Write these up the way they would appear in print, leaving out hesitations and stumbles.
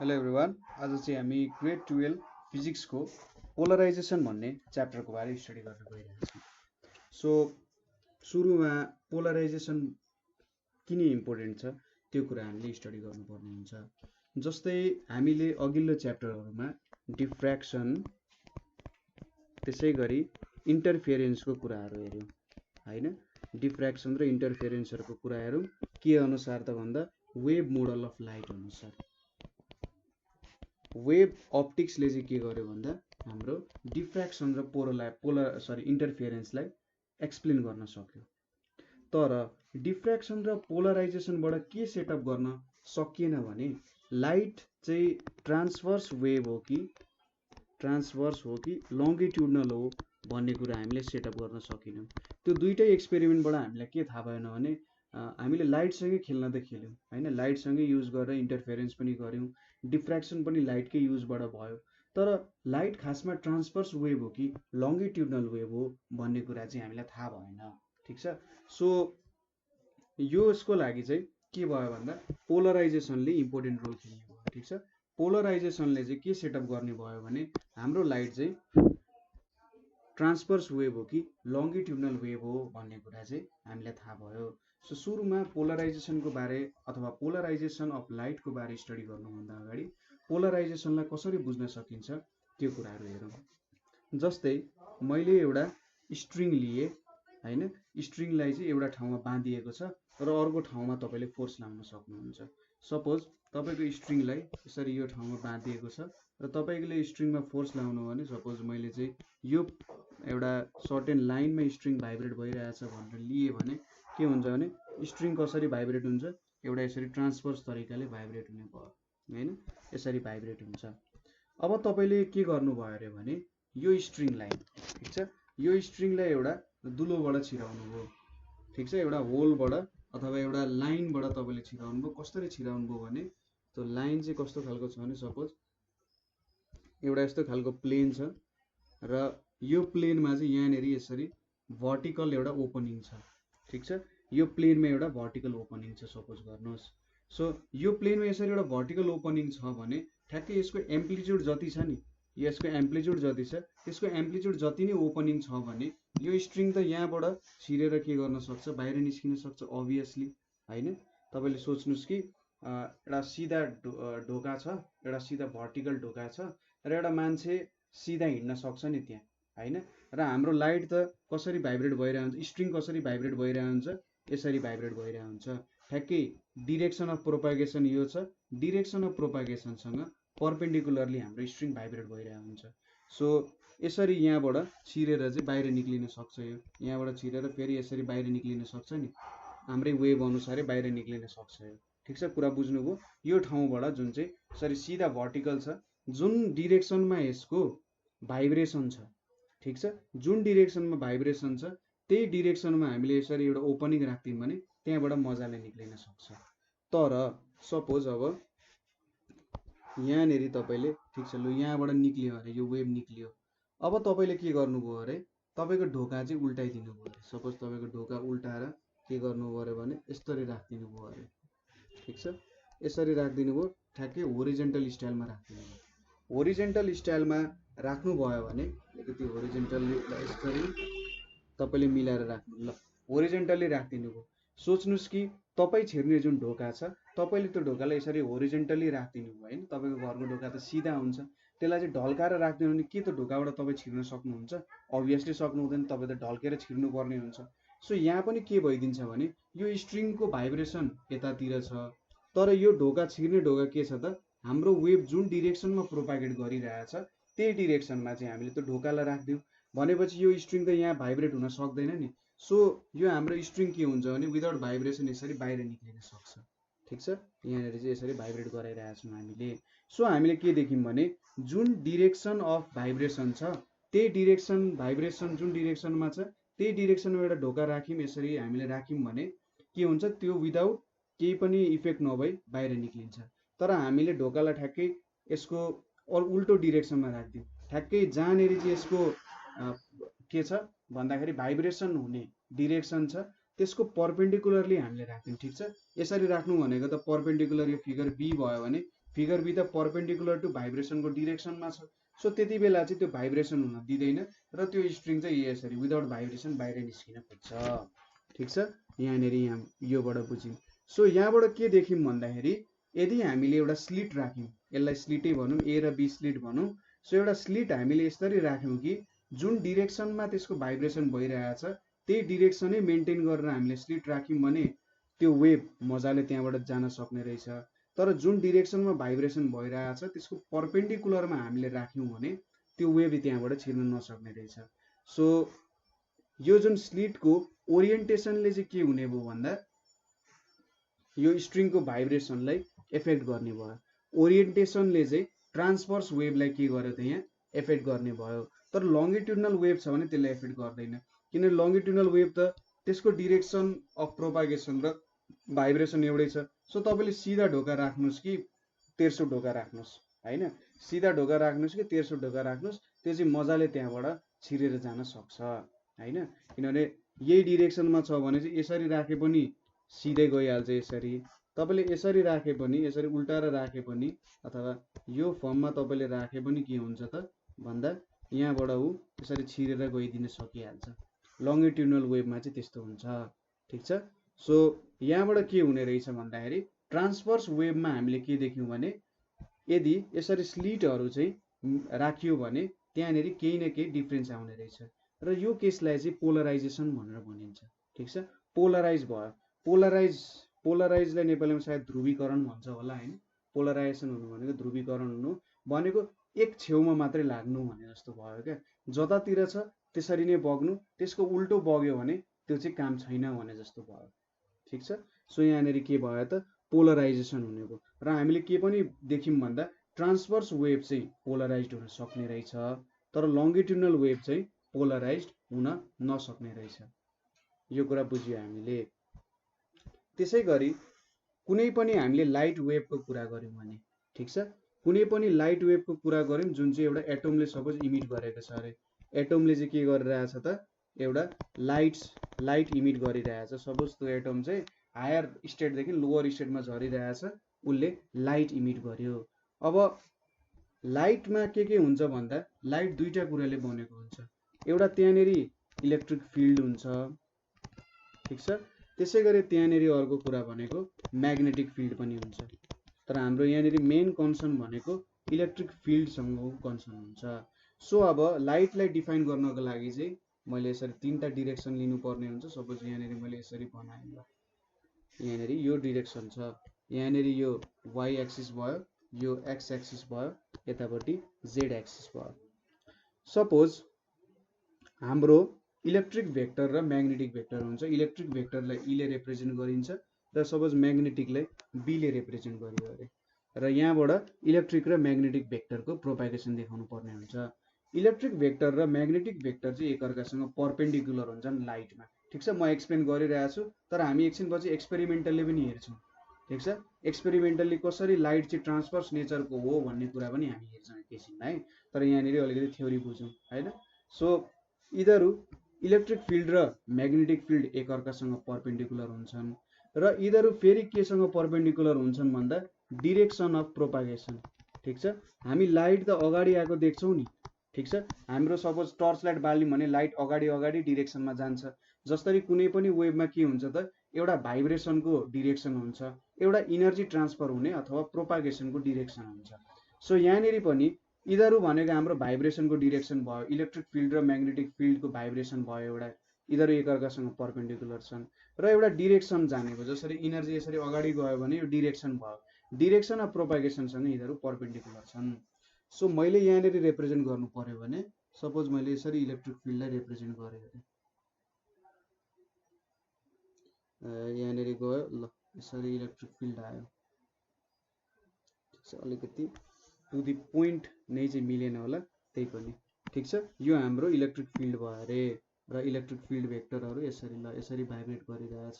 Hello everyone. आज चाहिँ हामी ग्रेड 12 फिजिक्सको पोलराइजेसन भन्ने च्याप्टरको बारे स्टडी गर्न गइरहेका छौँ। सो सुरुमा पोलराइजेसन किन इम्पोर्टेन्ट छ त्यो कुरा हामीले स्टडी गर्नुपर्ने हुन्छ। जस्तै हामीले अघिल्लो च्याप्टरहरूमा डिफ्र्याक्सन त्यसै गरी इन्टरफेरेन्सको कुराहरू हेऱ्यौँ हैन। डिफ्र्याक्सन र इन्टरफेरेन्सहरूको कुरा हेरौँ के अनुसार त भन्दा वेभ मोडल अफ लाइट अनुसार। वेभ अप्टिक्सले चाहिँ के गर्यो भन्दा हाम्रो डिफ्र्याक्सन र इन्टरफेरेन्सलाई एक्सप्लेन गर्न सक्यो। तर डिफ्र्याक्सन र पोलराइजेसनबाट के सेटअप गर्न सकिएन भने लाइट चाहिँ ट्रान्सभर्स वेभ हो कि लङ्गिट्युडनल हो भन्ने कुरा हामीले सेटअप गर्न सकेनौँ। त्यो दुईटै एक्सपेरिमेन्टबाट हामीलाई के थाहा भएन भने हामीले लाइटसँगै खेल्न त खेल्यौँ हैन, लाइटसँगै युज गरेर इन्टरफेरेन्स पनि गऱ्यौँ, डिफ्र्याक्सन पनि लाइटकै युजबाट भयो। तर लाइट खासमा ट्रान्सभर्स वेभ हो कि लङ्गिट्युडनल वेभ हो भन्ने कुरा चाहिँ हामीलाई थाहा भएन। ठिक छ। सो यसको लागि चाहिँ के भयो भन्दा पोलराइजेसनले इम्पोर्टेन्ट रोल खेल्ने भयो। ठिक छ। पोलराइजेसनले चाहिँ के सेटअप गर्ने भयो भने हाम्रो लाइट चाहिँ ट्रान्सभर्स वेभ हो कि लङ्गिट्युडनल वेभ हो भन्ने कुरा चाहिँ हामीलाई थाहा भयो। सो सुरुमा पोलराइजेसनको बारे अथवा पोलराइजेसन अफ लाइटको बारे स्टडी गर्नुभन्दा अगाडि पोलराइजेसनलाई कसरी बुझ्न सकिन्छ त्यो कुराहरू हेरौँ। जस्तै मैले एउटा स्ट्रिङ लिए हैन, स्ट्रिङलाई चाहिँ एउटा ठाउँमा बाँधिएको छ र अर्को ठाउँमा तपाईँले फोर्स लाउन सक्नुहुन्छ। सपोज तपाईँको स्ट्रिङलाई यसरी यो ठाउँमा बाँधिएको छ र तपाईँले स्ट्रिङमा फोर्स लाउनु भने सपोज मैले चाहिँ यो एउटा सर्टेन लाइनमा स्ट्रिङ भाइब्रेट भइरहेछ भनेर लिए भने के हुन्छ भने स्ट्रिङ कसरी भाइब्रेट हुन्छ, एउटा यसरी ट्रान्सभर्स तरिकाले भाइब्रेट हुने भयो हैन, यसरी भाइब्रेट हुन्छ। अब तपाईँले के गर्नुभयो अरे भने यो स्ट्रिङलाई, ठिक छ, यो स्ट्रिङलाई एउटा दुलोबाट छिराउनु भयो। ठिक छ, एउटा होलबाट अथवा एउटा लाइनबाट तपाईँले छिराउनु भयो। कसरी छिराउनु भयो भने त्यो लाइन चाहिँ कस्तो खालको छ भने सपोज एउटा यस्तो खालको प्लेन छ र यो प्लेनमा चाहिँ यहाँनिर यसरी भर्टिकल एउटा ओपनिङ छ। ठिक छ, यो प्लेनमा एउटा भर्टिकल ओपनिङ छ सपोज गर्नुहोस्। सो यो प्लेनमा यसरी एउटा भर्टिकल ओपनिङ छ भने ठ्याक्कै यसको एम्प्लिट्युड जति छ नि, यसको एम्प्लिट्युड जति छ त्यसको एम्प्लिट्युड जति नै ओपनिङ छ भने यो स्ट्रिङ त यहाँबाट छिरेर के गर्न सक्छ, बाहिर निस्किन सक्छ अभियसली हैन। तपाईँले सोच्नुहोस् कि एउटा सिधा ढोका छ, एउटा सिधा भर्टिकल ढोका छ र एउटा मान्छे सिधा हिँड्न सक्छ नि त्यहाँ हैन। र हाम्रो लाइट त कसरी भाइब्रेट भइरहेको हुन्छ, स्ट्रिङ कसरी भाइब्रेट भइरहेको हुन्छ, यसरी भाइब्रेट भइरहेको हुन्छ। ठ्याक्कै डिरेक्सन अफ प्रोपागेसन यो छ, डिरेक्सन अफ प्रोपागेसनसँग पर्पेन्डिकुलरली हाम्रो स्ट्रिङ भाइब्रेट भइरहेको हुन्छ। सो यसरी यहाँबाट छिरेर चाहिँ बाहिर निक्लिन सक्छ, यो यहाँबाट छिरेर फेरि यसरी बाहिर निक्लिन सक्छ नि, हाम्रै वेभ अनुसारै बाहिर निक्लिन सक्छ यो। ठिक छ, कुरा बुझ्नुभयो। यो ठाउँबाट जुन चाहिँ यसरी सिधा भर्टिकल छ, जुन डिरेक्सनमा यसको भाइब्रेसन छ, ठिक छ, जुन डिरेक्सनमा भाइब्रेसन छ त्यही डिरेक्सनमा हामीले यसरी एउटा ओपनिङ राख्दियौँ भने त्यहाँबाट मजाले निक्लिन सक्छ। तर सपोज अब यहाँनिर तपाईँले, ठिक छ, लु यहाँबाट निक्लियो अरे, यो वेभ निक्लियो। अब तपाईँले के गर्नुभयो अरे तपाईँको ढोका चाहिँ उल्टाइदिनु भयो अरे। सपोज तपाईँको ढोका उल्टाएर के गर्नुभयो अरे भने यसरी राखिदिनु भयो अरे। ठिक छ, यसरी राखिदिनु भयो, ठ्याक्कै होरिजेन्टल स्टाइलमा राखिदिनु भयो। होरिजेन्टल स्टाइलमा राख्नुभयो भने अलिकति होरिजेन्टल्ली यसरी तपाईँले मिलाएर राख्नु, ल होरिजेन्टल्ली राखिदिनु भयो। सोच्नुहोस् कि तपाईँ छिर्ने जुन ढोका छ तपाईँले त्यो ढोकालाई यसरी होरिजेन्टल्ली राखिदिनु भयो होइन। तपाईँको घरको ढोका त सिधा हुन्छ, त्यसलाई चाहिँ ढल्काएर राखिदिनु भने के त ढोकाबाट तपाईँ छिर्न सक्नुहुन्छ? अभियसली सक्नु हुँदैन, तपाईँ त ढल्केर छिर्नुपर्ने हुन्छ। सो यहाँ पनि के भइदिन्छ भने यो स्ट्रिङको भाइब्रेसन यतातिर छ, तर यो ढोका छिर्ने ढोका के छ त हाम्रो वेभ जुन डिरेक्सनमा प्रोपागेट गरिरहेछ त्यही डिरेक्सनमा चाहिँ हामीले त्यो ढोकालाई राखिदिउँ भनेपछि यो स्ट्रिङ त यहाँ भाइब्रेट हुन सक्दैन नि। सो यो हाम्रो स्ट्रिङ के हुन्छ भने विदाउट भाइब्रेसन यसरी बाहिर निक्लिन सक्छ। ठिक छ, यहाँनिर चाहिँ यसरी भाइब्रेट गराइरहेछौँ हामीले। सो हामीले के देख्यौँ भने जुन डिरेक्सन अफ भाइब्रेसन छ त्यही डिरेक्सन भाइब्रेसन जुन डिरेक्सनमा छ त्यही डिरेक्सनमा एउटा ढोका राख्यौँ, यसरी हामीले राख्यौँ भने के हुन्छ, त्यो विदाउट केही पनि इफेक्ट नभई बाहिर निक्लिन्छ। तर हामीले ढोकालाई ठ्याक्कै यसको उल्टो डिरेक्सनमा राखिदिउँ, ठ्याक्कै जहाँनिर चाहिँ यसको के छ भन्दाखेरि भाइब्रेसन हुने डिरेक्सन छ त्यसको पर्पेन्डिकुलरली हामीले राख्यौँ। ठिक छ, यसरी राख्नु भनेको त पर्पेन्डिकुलर यो फिगर बी भयो भने फिगर बी त परपेन्डिकुलर टु भाइब्रेसनको डिरेक्सनमा छ। सो त्यति बेला चाहिँ त्यो भाइब्रेसन हुन दिँदैन र त्यो स्ट्रिङ चाहिँ यसरी विदाउट भाइब्रेसन बाहिर निस्किन पुग्छ। ठिक छ, यहाँनिर योबाट बुझ्यौँ। सो यहाँबाट के देख्यौँ भन्दाखेरि यदि हामीले एउटा स्लिट राख्यौँ, यसलाई स्लिटै भनौँ, ए र बी स्लिट भनौँ। सो एउटा स्लिट हामीले यसरी राख्यौँ कि जुन डिरेक्सनमा त्यसको भाइब्रेसन भइरहेछ त्यही डिरेक्सनै मेन्टेन गरेर हामीले स्लिट राख्यौँ भने त्यो वेभ मजाले त्यहाँबाट जान सक्ने रहेछ। तर जुन डिरेक्सनमा भाइब्रेसन भइरहेछ त्यसको परपेन्डिकुलरमा हामीले राख्यौँ भने त्यो वेभ त्यहाँबाट छिर्न नसक्ने रहेछ। सो यो जुन स्लिटको ओरिएन्टेसनले चाहिँ के हुने भयो भन्दा यो स्ट्रिङको भाइब्रेसनलाई एफेक्ट गर्ने भयो। ओरिएन्टेसनले चाहिँ ट्रान्सभर्स वेभलाई के गर्यो त यहाँ एफेक्ट गर्ने भयो। तर लङ्गिट्युडनल वेभ छ भने त्यसले एफेक्ट गर्दैन, किनभने लङ्गिट्युडनल वेभ त त्यसको डिरेक्सन अफ प्रोपागेसन र भाइब्रेसन एउटै छ। सो तपाईँले सिधा ढोका राख्नुहोस् कि तेर्सो ढोका राख्नुहोस्, होइन, सिधा ढोका राख्नुहोस् कि तेर्सो ढोका राख्नुहोस्, त्यो चाहिँ मजाले त्यहाँबाट छिरेर जान सक्छ, होइन। किनभने यही डिरेक्सनमा छ भने चाहिँ यसरी राखे पनि सिधै गइहाल्छ। यसरी तपाईँले यसरी राखे पनि, यसरी उल्टाएर राखे पनि, अथवा यो फर्ममा तपाईँले राखे पनि के हुन्छ त भन्दा यहाँबाट ऊ यसरी छिरेर गइदिन सकिहाल्छ। लङ्गिट्युडनल वेभमा चाहिँ त्यस्तो हुन्छ। ठिक छ। सो यहाँबाट के हुने रहेछ भन्दाखेरि ट्रान्सभर्स वेभमा हामीले के देख्यौँ भने यदि यसरी स्लिटहरू चाहिँ राखियो भने त्यहाँनिर केही न केही डिफ्रेन्स आउने रहेछ र यो केसलाई चाहिँ पोलराइजेसन भनेर भनिन्छ। ठिक छ, पोलराइज भयो। पोलराइजलाई नेपालीमा सायद ध्रुवीकरण भन्छ होला, होइन। पोलराइजेसन हुनु भनेको ध्रुवीकरण हुनु भनेको एक छेउमा मात्रै लाग्नु भने जस्तो भयो क्या। जतातिर छ त्यसरी नै बग्नु, त्यसको उल्टो बग्यो भने त्यो चाहिँ काम छैन भने जस्तो भयो। ठिक छ। सो यहाँनिर के भयो त पोलराइजेसन हुने भयो। र हामीले के पनि देख्यौँ भन्दा ट्रान्सभर्स वेभ चाहिँ पोलराइज्ड हुन सक्ने रहेछ, तर लङ्गिट्युडनल वेभ चाहिँ पोलराइज्ड हुन नसक्ने रहेछ। यो कुरा बुझ्यो हामीले। त्यसै गरी कुनै पनि हामीले लाइट वेभको कुरा गऱ्यौँ भने, ठिक छ, कुनै पनि लाइट वेभको कुरा गऱ्यौँ जुन चाहिँ एउटा एटमले सपोज इमिट गरेको छ अरे, एटमले चाहिँ के गरिरहेछ त एउटा लाइट इमिट गरिरहेछ। सपोज त्यो एटम चाहिँ हायर स्टेटदेखि लोवर स्टेटमा झरिरहेछ, उसले लाइट इमिट गर्यो। अब लाइटमा के हुन्छ भन्दा लाइट दुईटा कुराले बनेको हुन्छ। एउटा त्यहाँनिर इलेक्ट्रिक फिल्ड हुन्छ, ठिक छ, त्यसै गरी त्यहाँनिर अर्को कुरा भनेको म्याग्नेटिक फिल्ड पनि हुन्छ। तर हाम्रो यहाँनिर मेन कन्सर्न भनेको इलेक्ट्रिक फिल्डसँगको कन्सर्न हुन्छ। सो अब लाइटलाई डिफाइन गर्नको लागि चाहिँ मैले यसरी तीनटा डिरेक्सन लिनुपर्ने हुन्छ। सपोज यहाँनिर मैले यसरी बनाएँ, ल यहाँनिर यो डिरेक्सन छ, यहाँनिर यो वाइ एक्सिस भयो, यो एक्स एक्सिस भयो, यतापट्टि जेड एक्सिस भयो। सपोज हाम्रो इलेक्ट्रिक भेक्टर र म्याग्नेटिक भेक्टर हुन्छ। इलेक्ट्रिक भेक्टरलाई ईले रिप्रेजेन्ट गरिन्छ र सपोज म्याग्नेटिकलाई बीले रिप्रेजेन्ट गरियो अरे, र यहाँबाट इलेक्ट्रिक र म्याग्नेटिक भेक्टरको प्रोपागेसन देखाउनु पर्ने हुन्छ। इलेक्ट्रिक भेक्टर र म्याग्नेटिक भेक्टर चाहिँ एकअर्कासँग परपेन्डिकुलर हुन्छन् लाइटमा। ठिक छ, म एक्सप्लेन गरिरहेको छु, तर हामी एकछिनपछि एक्सपेरिमेन्टल्ली पनि हेर्छौँ। ठिक छ, एक्सपेरिमेन्टल्ली कसरी लाइट चाहिँ ट्रान्सभर्स नेचरको हो भन्ने कुरा पनि हामी हेर्छौँ एकैछिनमा, है। तर यहाँनिर अलिकति थ्योरी बुझौँ, होइन। सो यिनीहरू इलेक्ट्रिक फिल्ड र म्याग्नेटिक फिल्ड एकअर्कासँग परपेन्डिकुलर हुन्छन् र यिनीहरू फेरि केसँग परपेन्डिकुलर हुन्छन् भन्दा डिरेक्सन अफ प्रोपागेसन। ठिक छ, हामी लाइट त अगाडि आएको देख्छौँ नि, ठिक छ, हाम्रो सपोज टर्च लाइट बाल्यौँ भने लाइट अगाडि डिरेक्सनमा जान्छ। जसरी कुनै पनि वेभमा के हुन्छ त एउटा भाइब्रेसनको डिरेक्सन हुन्छ, एउटा इनर्जी ट्रान्सफर हुने अथवा प्रोपागेसनको डिरेक्सन हुन्छ। सो यहाँनिर पनि यिनीहरू भनेको हाम्रो भाइब्रेसनको डिरेक्सन भयो, इलेक्ट्रिक फिल्ड र म्याग्नेटिक फिल्डको भाइब्रेसन भयो एउटा, यिनीहरू एकअर्कासँग परपेन्डिकुलर छन् र एउटा डिरेक्सन जानेको, जसरी इनर्जी यसरी अगाडि गयो भने यो डिरेक्सन भयो, डिरेक्सन अफ प्रोपागेसनसँग यिनीहरू परपेन्डिकुलर छन्। सो मैले यहाँनिर रिप्रेजेन्ट गर्नु पर्यो भने सपोज मैले यसरी इलेक्ट्रिक फिल्डलाई रिप्रेजेन्ट गरेँ अरे, यहाँनिर गयो, ल यसरी इलेक्ट्रिक फिल्ड आयो। ठिक छ, अलिकति टु दि पोइन्ट नै चाहिँ मिलेन होला, त्यही पनि ठिक छ। यो हाम्रो इलेक्ट्रिक फिल्ड भयो अरे, र इलेक्ट्रिक फिल्ड भेक्टरहरू यसरी ल यसरी भाइब्रेट गरिरहेछ,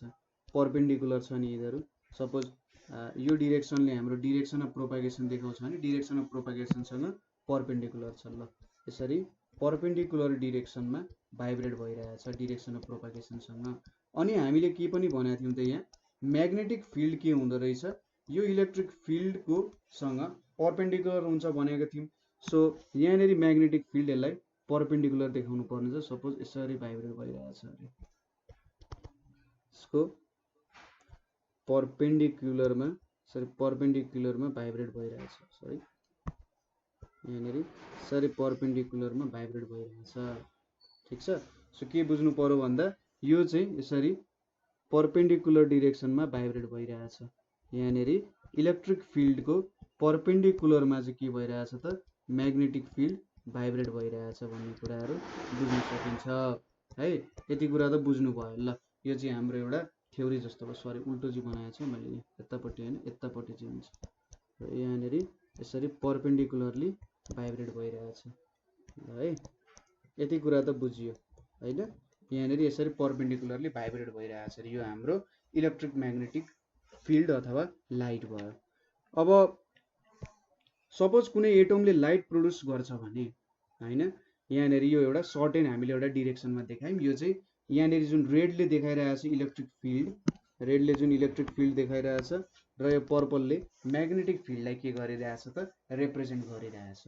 परपेन्डिकुलर छ नि यिनीहरू। सपोज यो डिरेक्सनले हाम्रो डिरेक्सन अफ प्रोपागेसन देखाउँछ भने डिरेक्सन अफ प्रोपागेसनसँग परपेन्डिकुलर छ, ल यसरी परपेन्डिकुलर डिरेक्सनमा भाइब्रेट भइरहेछ डिरेक्सन अफ प्रोपागेसनसँग। अनि हामीले के पनि भनेको थियौँ त यहाँ म्याग्नेटिक फिल्ड के हुँदो रहेछ, यो इलेक्ट्रिक फिल्डको सँग परपेन्डिकुलर हुन्छ भनेको थियौँ। सो यहाँनिर म्याग्नेटिक फिल्ड यसलाई परपेन्डिकुलर देखाउनु पर्ने छ। सपोज यसरी भाइब्रेट भइरहेछ अरे, यसको परपेन्डिकुलरमा भाइब्रेट भइरहेछ। सरी, यहाँनिर यसरी परपेन्डिकुलरमा भाइब्रेट भइरहेछ। ठिक छ। सो के बुझ्नु पर्यो भन्दा यो चाहिँ यसरी परपेन्डिकुलर डिरेक्सनमा भाइब्रेट भइरहेछ। यहाँनिर इलेक्ट्रिक फिल्डको परपेन्डिकुलरमा चाहिँ के भइरहेछ त म्याग्नेटिक फिल्ड भाइब्रेट भइरहेछ भन्ने कुराहरू बुझ्न सकिन्छ है। यति कुरा त बुझ्नु भयो ल। यो चाहिँ हाम्रो एउटा थ्योरी जस्तो भयो। सरी, उल्टो चाहिँ बनाएको छु मैले, यतापट्टि होइन यतापट्टि चाहिँ हुन्छ। र यहाँनिर यसरी परपेन्डिकुलरली भाइब्रेट भइरहेछ है। यति कुरा त बुझियो होइन। यहाँनिर यसरी परपेन्डिकुलरली भाइब्रेट भइरहेछ। यो हाम्रो इलेक्ट्रिक म्याग्नेटिक फिल्ड अथवा लाइट भयो। अब सपोज कुनै एटमले लाइट प्रड्युस गर्छ भने होइन, यहाँनिर यो एउटा सर्टेन हामीले एउटा डिरेक्सनमा देखायौँ। यो चाहिँ यहाँनिर जुन रेडले देखाइरहेछ इलेक्ट्रिक फिल्ड, रेडले जुन इलेक्ट्रिक फिल्ड देखाइरहेछ र यो पर्पलले म्याग्नेटिक फिल्डलाई के गरिरहेछ त रिप्रेजेन्ट गरिरहेछ।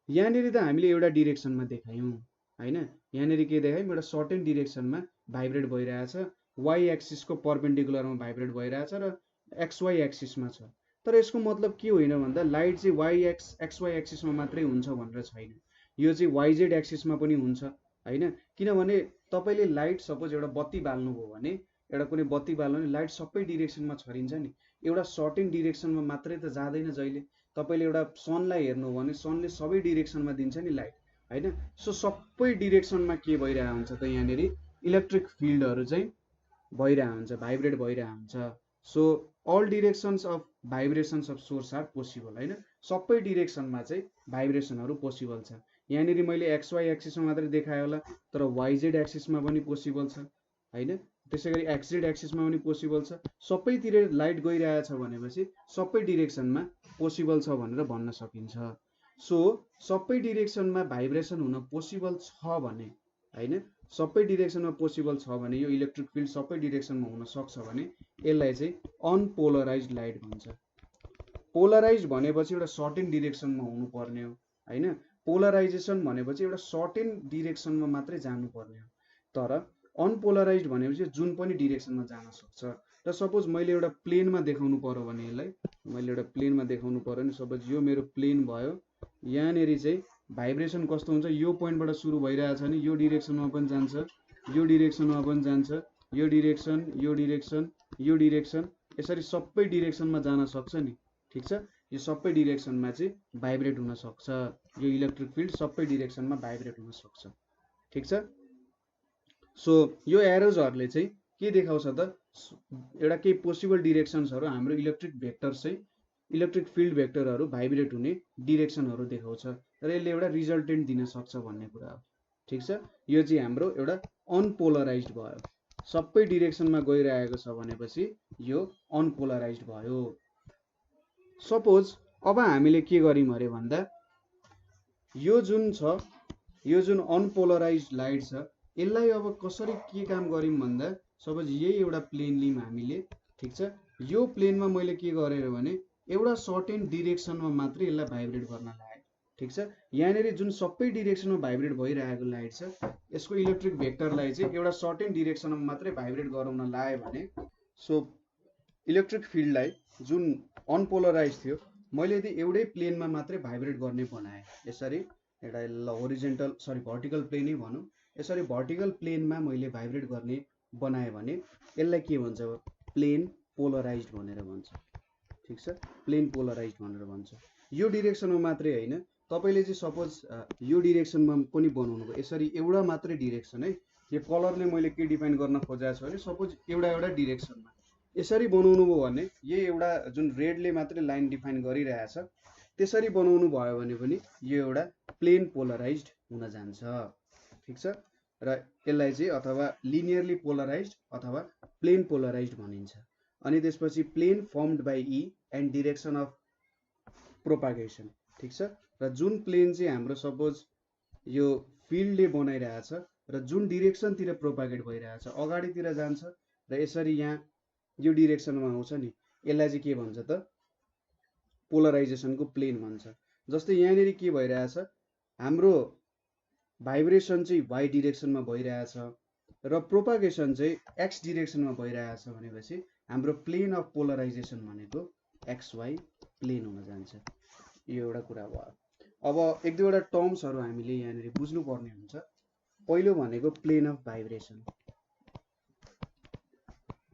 यहाँनिर त हामीले एउटा डिरेक्सनमा देखायौँ होइन। यहाँनिर के देखायौँ, एउटा सर्टेन डिरेक्सनमा भाइब्रेट भइरहेछ, वाइ एक्सिसको परपेन्डिकुलरमा भाइब्रेट भइरहेछ र एक्सवाई एक्सिसमा छ। तर यसको मतलब के होइन भन्दा लाइट चाहिँ एक्सवाई एक्सिसमा मात्रै हुन्छ भनेर छैन। यो चाहिँ वाइजेड एक्सिसमा पनि हुन्छ होइन। किनभने तपाईँले लाइट सपोज एउटा बत्ती बाल्नुभयो भने, एउटा कुनै बत्ती बाल्नु भने लाइट सबै डिरेक्सनमा छरिन्छ नि, एउटा सर्टेन डिरेक्सनमा मात्रै त जाँदैन जहिले। तपाईँले एउटा सनलाई हेर्नु हो भने सनले सबै डिरेक्सनमा दिन्छ नि लाइट होइन। सो सबै डिरेक्सनमा के भइरहेको हुन्छ त यहाँनिर इलेक्ट्रिक फिल्डहरू चाहिँ भइरहेको हुन्छ, भाइब्रेट भइरहेको हुन्छ। So all directions of vibrations of source are possible होइन। सबै डिरेक्सनमा चाहिँ भाइब्रेसनहरू पोसिबल छ। यहाँनिर मैले एक्सवाई एक्सिसमा मात्रै देखाएँ होला, तर वाइजेड एक्सिसमा पनि पोसिबल छ होइन। त्यसै गरी एक्सजेड एक्सिसमा पनि पोसिबल छ। सबैतिर लाइट गइरहेछ भनेपछि सबै डिरेक्सनमा पोसिबल छ भनेर भन्न सकिन्छ। सो सबै डिरेक्सनमा भाइब्रेसन हुन पोसिबल छ भने होइन, सबै डिरेक्सनमा पोसिबल छ भने यो इलेक्ट्रिक फिल्ड सबै डिरेक्सनमा हुन सक्छ भने यसलाई चाहिँ अनपोलराइज्ड लाइट भन्छ। पोलराइज भनेपछि एउटा सर्टेन डिरेक्सनमा हुनुपर्ने हो होइन। पोलराइजेसन भनेपछि एउटा सर्टेन डिरेक्सनमा मात्रै जानुपर्ने हो। तर अनपोलराइज्ड भनेपछि जुन पनि डिरेक्सनमा जान सक्छ। र सपोज मैले एउटा प्लेनमा देखाउनु पर्यो भने, यसलाई मैले एउटा प्लेनमा देखाउनु पर्यो भने, सपोज यो मेरो प्लेन भयो, यहाँनिर चाहिँ भाइब्रेसन कस्तो हुन्छ, यो पोइन्टबाट सुरु भइरहेछ भने यो डिरेक्सनमा पनि जान्छ, यो डिरेक्सनमा पनि जान्छ, यो डिरेक्सन, यो डिरेक्सन, यो डिरेक्सन, यसरी सबै डिरेक्सनमा जान सक्छ नि। ठिक छ। यो सबै डिरेक्सनमा चाहिँ भाइब्रेट हुन सक्छ। यो इलेक्ट्रिक फिल्ड सबै डिरेक्सनमा भाइब्रेट हुन सक्छ। ठिक छ। सो यो एरोजहरूले चाहिँ के देखाउँछ त, एउटा केही पोसिबल डिरेक्सन्सहरू हाम्रो इलेक्ट्रिक भेक्टर चाहिँ इलेक्ट्रिक फिल्ड भेक्टरहरू भाइब्रेट हुने डिरेक्सनहरू देखाउँछ र यसले एउटा रिजल्टेन्ट दिन सक्छ भन्ने कुरा हो। ठिक छ। यो चाहिँ हाम्रो एउटा अनपोलराइज्ड भयो। सबै डिरेक्सनमा गइरहेको छ भनेपछि यो अनपोलराइज्ड भयो। सपोज अब हामीले के गर्यौँ अरे भन्दा यो जुन छ, यो जुन अनपोलराइज्ड लाइट छ, यसलाई अब कसरी के काम गर्यौँ भन्दा सपोज यही एउटा प्लेन लियौँ हामीले। ठिक छ। यो प्लेनमा मैले के गरेँ भने एउटा सर्टेन डिरेक्सनमा मात्रै यसलाई भाइब्रेट गर्न लगाएँ। ठिक छ। यहाँनिर जुन सबै डिरेक्सनमा भाइब्रेट भइरहेको लाइट छ, यसको इलेक्ट्रिक भेक्टरलाई चाहिँ एउटा सर्टेन डिरेक्सनमा मात्रै भाइब्रेट गराउन लगाएँ भने सो इलेक्ट्रिक फिल्डलाई जुन अनपोलराइज थियो मैले यदि एउटै प्लेनमा मात्रै भाइब्रेट गर्ने बनाएँ, यसरी एउटा होरिजेन्टल भर्टिकल प्लेनै भनौँ, यसरी भर्टिकल प्लेनमा मैले भाइब्रेट गर्ने बनाएँ भने यसलाई के भन्छ, प्लेन पोलराइज्ड भनेर भन्छ। ठिक छ। प्लेन पोलराइज्ड भनेर भन्छ। यो डिरेक्सनमा मात्रै होइन, तपाईँले चाहिँ सपोज यो डिरेक्सनमा पनि बनाउनु भयो, यसरी एउटा मात्रै डिरेक्सन है। यो कलरले मैले के डिफाइन गर्न खोजेको छु भने सपोज एउटा डिरेक्सनमा यसरी बनाउनु भयो भने यही एउटा जुन रेडले मात्रै लाइन डिफाइन गरिरहेछ त्यसरी बनाउनु भयो भने पनि यो एउटा प्लेन पोलराइज्ड हुन जान्छ। ठिक छ। र यसलाई चाहिँ अथवा लिनियरली पोलराइज्ड अथवा प्लेन पोलराइज्ड भनिन्छ। अनि त्यसपछि plane formed by E and direction of propagation. ठिक छ। र जुन प्लेन चाहिँ हाम्रो सपोज यो फिल्डले बनाइरहेछ र जुन डिरेक्सनतिर प्रोपागेट भइरहेछ, अगाडितिर जान्छ र यसरी यहाँ यो डिरेक्सनमा आउँछ नि, यसलाई चाहिँ के भन्छ त पोलराइजेसनको प्लेन भन्छ। जस्तै यहाँनिर के भइरहेछ, हाम्रो भाइब्रेसन चाहिँ वाइ डिरेक्सनमा भइरहेछ र प्रोपागेसन चाहिँ एक्स डिरेक्सनमा भइरहेछ भनेपछि हाम्रो प्लेन अफ पोलराइजेसन भनेको XY प्लेन हुन जान्छ। यो एउटा कुरा भयो। अब एक दुईवटा टर्म्सहरू हामीले यहाँनिर बुझ्नुपर्ने हुन्छ। पहिलो भनेको plane of vibration,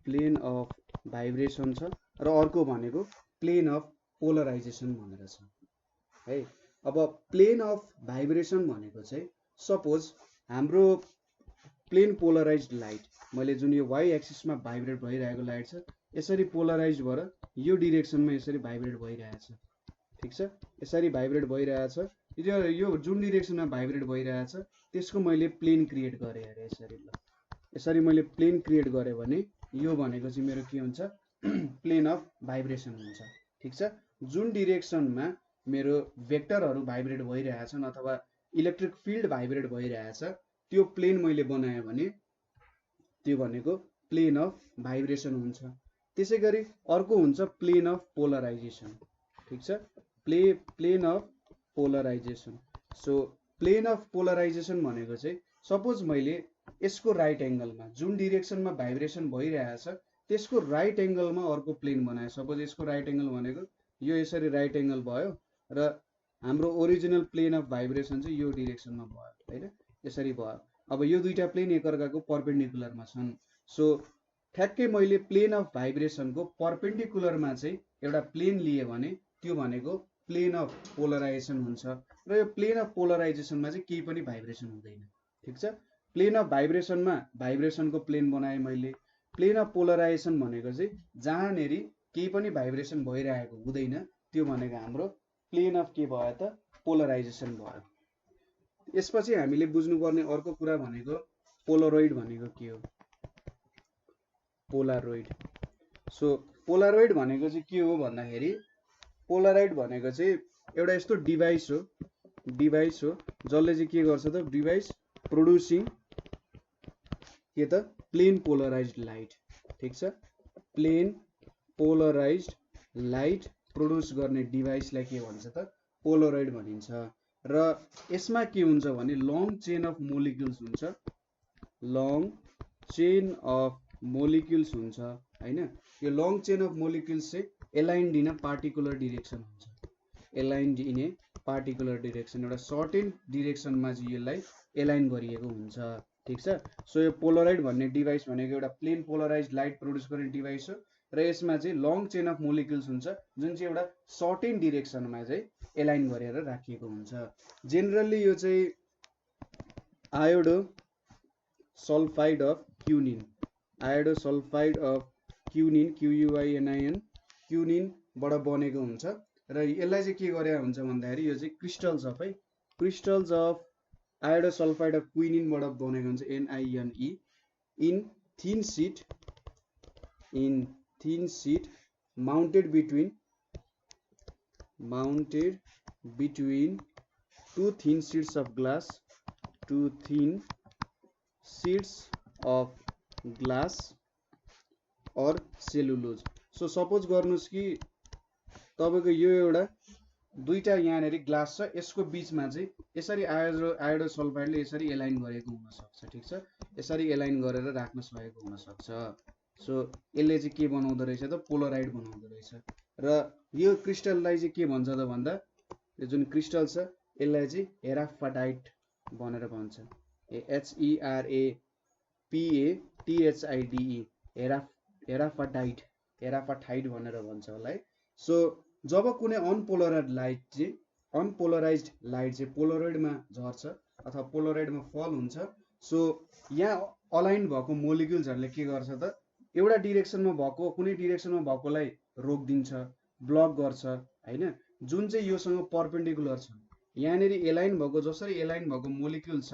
plane of vibration छ र अर्को भनेको प्लेन अफ पोलराइजेसन भनेर छ है। अब प्लेन अफ भाइब्रेसन भनेको चाहिँ सपोज हाम्रो प्लेन पोलराइज्ड लाइट, मैले जुन यो वाइ एक्सिसमा भाइब्रेट भइरहेको लाइट छ यसरी पोलराइज भएर यो डिरेक्सनमा यसरी भाइब्रेट भइरहेछ, ठिक छ, यसरी भाइब्रेट भइरहेछ। यो जुन डिरेक्सनमा भाइब्रेट भइरहेछ त्यसको मैले प्लेन क्रिएट गरेँ अरे यसरी। ल यसरी मैले प्लेन क्रिएट गरेँ भने यो भनेको चाहिँ मेरो के हुन्छ, प्लेन अफ भाइब्रेसन हुन्छ, ठिक छ। जुन डिरेक्सनमा मेरो भेक्टरहरू भाइब्रेट भइरहेछन् अथवा इलेक्ट्रिक फिल्ड भाइब्रेट भइरहेछ त्यो प्लेन मैले बनाएँ भने त्यो भनेको प्लेन अफ भाइब्रेसन हुन्छ। त्यसै गरी अर्को हुन्छ प्लेन अफ पोलराइजेसन, ठिक छ, plane of polarization. So plane of polarization भनेको चाहिँ सपोज मैले यसको राइट एङ्गलमा जुन डिरेक्सनमा भाइब्रेसन भइरहेछ त्यसको राइट एङ्गलमा अर्को प्लेन बनाएँ। सपोज यसको राइट एङ्गल भनेको यो यसरी राइट एङ्गल भयो र हाम्रो ओरिजिनल प्लेन अफ भाइब्रेसन चाहिँ यो डिरेक्सनमा भयो होइन, यसरी भयो। अब यो दुईटा प्लेन एकअर्काको पर्पेन्डिकुलरमा छन्। सो ठ्याक्कै मैले प्लेन अफ भाइब्रेसनको पर्पेन्डिकुलरमा चाहिँ एउटा प्लेन लिएँ भने त्यो भनेको प्लेन अफ पोलराइजेसन हुन्छ र यो प्लेन अफ पोलराइजेसनमा चाहिँ केही पनि भाइब्रेसन हुँदैन, ठिक छ। प्लेन अफ भाइब्रेसनमा भाइब्रेसनको प्लेन बनाएँ मैले। प्लेन अफ पोलराइजेसन भनेको चाहिँ जहाँनेरि केही पनि भाइब्रेसन भइरहेको हुँदैन त्यो भनेको हाम्रो प्लेन अफ के भयो त पोलराइजेसन भयो। यसपछि हामीले बुझ्नुपर्ने अर्को कुरा भनेको पोलरोइड भनेको के हो, पोलारोइड। सो पोलारोइड भनेको चाहिँ के हो भन्दाखेरि पोलराइड भनेको चाहिँ एउटा यस्तो डिभाइस हो जसले चाहिँ के गर्छ त, डिभाइस प्रोड्युसिङ के त प्लेन पोलराइज्ड लाइट, ठिक छ, प्लेन पोलराइज्ड लाइट प्रोड्युस गर्ने डिभाइसलाई के भन्छ त पोलरोइड भनिन्छ। र यसमा के हुन्छ भने लङ चेन अफ मोलिक्युल्स हुन्छ, लङ चेन अफ मोलिक्युल्स हुन्छ हैन। यो लङ चेन अफ मोलिक्युल्स चाहिँ aligned in a particular direction हुन्छ, aligned in a particular direction, एउटा सर्टेन डिरेक्सनमा चाहिँ यसलाई एलाइन गरिएको हुन्छ, ठिक छ। सो यो पोलरोइड भन्ने डिभाइस भनेको एउटा प्लेन पोलराइज्ड लाइट प्रोड्युस गर्ने डिभाइस हो र यसमा चाहिँ लङ चेन अफ मोलिक्युल्स हुन्छ जुन चाहिँ एउटा सर्टेन डिरेक्सनमा चाहिँ एलाइन गरेर राखिएको हुन्छ। जेनरली यो चाहिँ iodo sulphide of quinine, iodo sulphide of quinine, QUININ, क्युनिनबाट बनेको हुन्छ र यसलाई चाहिँ के गरे हुन्छ भन्दाखेरि यो चाहिँ क्रिस्टल्स अफ है, crystals of iodo sulphide of क्विनिनबाट बनेको हुन्छ, NINE, in thin sheet mounted between two thin sheets of glass, two thin sheets of glass और सेलुलोज। सो सपोज गर्नुहोस् कि तपाईँको यो एउटा दुईटा यहाँनिर ग्लास छ, यसको बिचमा चाहिँ यसरी आयोडो सल्फाइडले यसरी एलाइन गरेको हुनसक्छ, ठिक छ, यसरी एलाइन गरेर राख्न सकेको हुनसक्छ। सो यसले चाहिँ के बनाउँदो रहेछ त पोलराइड बनाउँदो रहेछ। र यो क्रिस्टललाई चाहिँ के भन्छ त भन्दा यो जुन क्रिस्टल छ यसलाई चाहिँ हेराफाडाइट भनेर भन्छ, HERAPATHIDE, हेराफाडाइट भनेर भन्छ होला है। सो जब कुनै अनपोलराइज्ड लाइट चाहिँ पोलरोइडमा झर्छ अथवा पोलरोइडमा फल हुन्छ, सो यहाँ अलाइन भएको मोलिक्युल्सहरूले के गर्छ त एउटा डिरेक्सनमा भएको कुनै डिरेक्सनमा भएकोलाई रोकिदिन्छ, ब्लक गर्छ हैन, जुन चाहिँ योसँग पर्पेन्डिकुलर छ। यहाँनिर एलाइन भएको जसरी एलाइन भएको मोलिक्युल छ,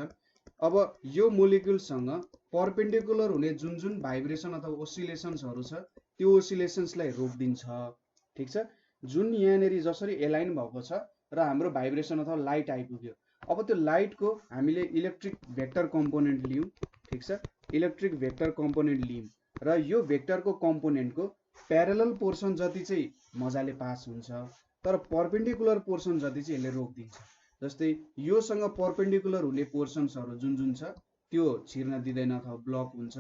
अब यो मोलिक्युलसँग पर्पेन्डिकुलर हुने जुन जुन भाइब्रेसन अथवा ओसिलेसन्सहरू छ त्यो ओसिलेसन्सलाई रोकिदिन्छ, ठिक छ। जुन यहाँनिर जसरी एलाइन भएको छ र हाम्रो भाइब्रेसन अथवा लाइट आइपुग्यो, अब त्यो लाइटको हामीले इलेक्ट्रिक भेक्टर कम्पोनेन्ट लियौँ, ठिक छ, इलेक्ट्रिक भेक्टर कम्पोनेन्ट लियौँ र यो भेक्टरको कम्पोनेन्टको प्यारलल पोर्सन जति चाहिँ मजाले पास हुन्छ, तर पर्पेन्डिकुलर पोर्सन जति चाहिँ यसले रोकिदिन्छ। जस्तै योसँग पर्पेन्डिकुलर हुने पोर्सन्सहरू जुन जुन छ त्यो छिर्न दिँदैन अथवा ब्लक हुन्छ,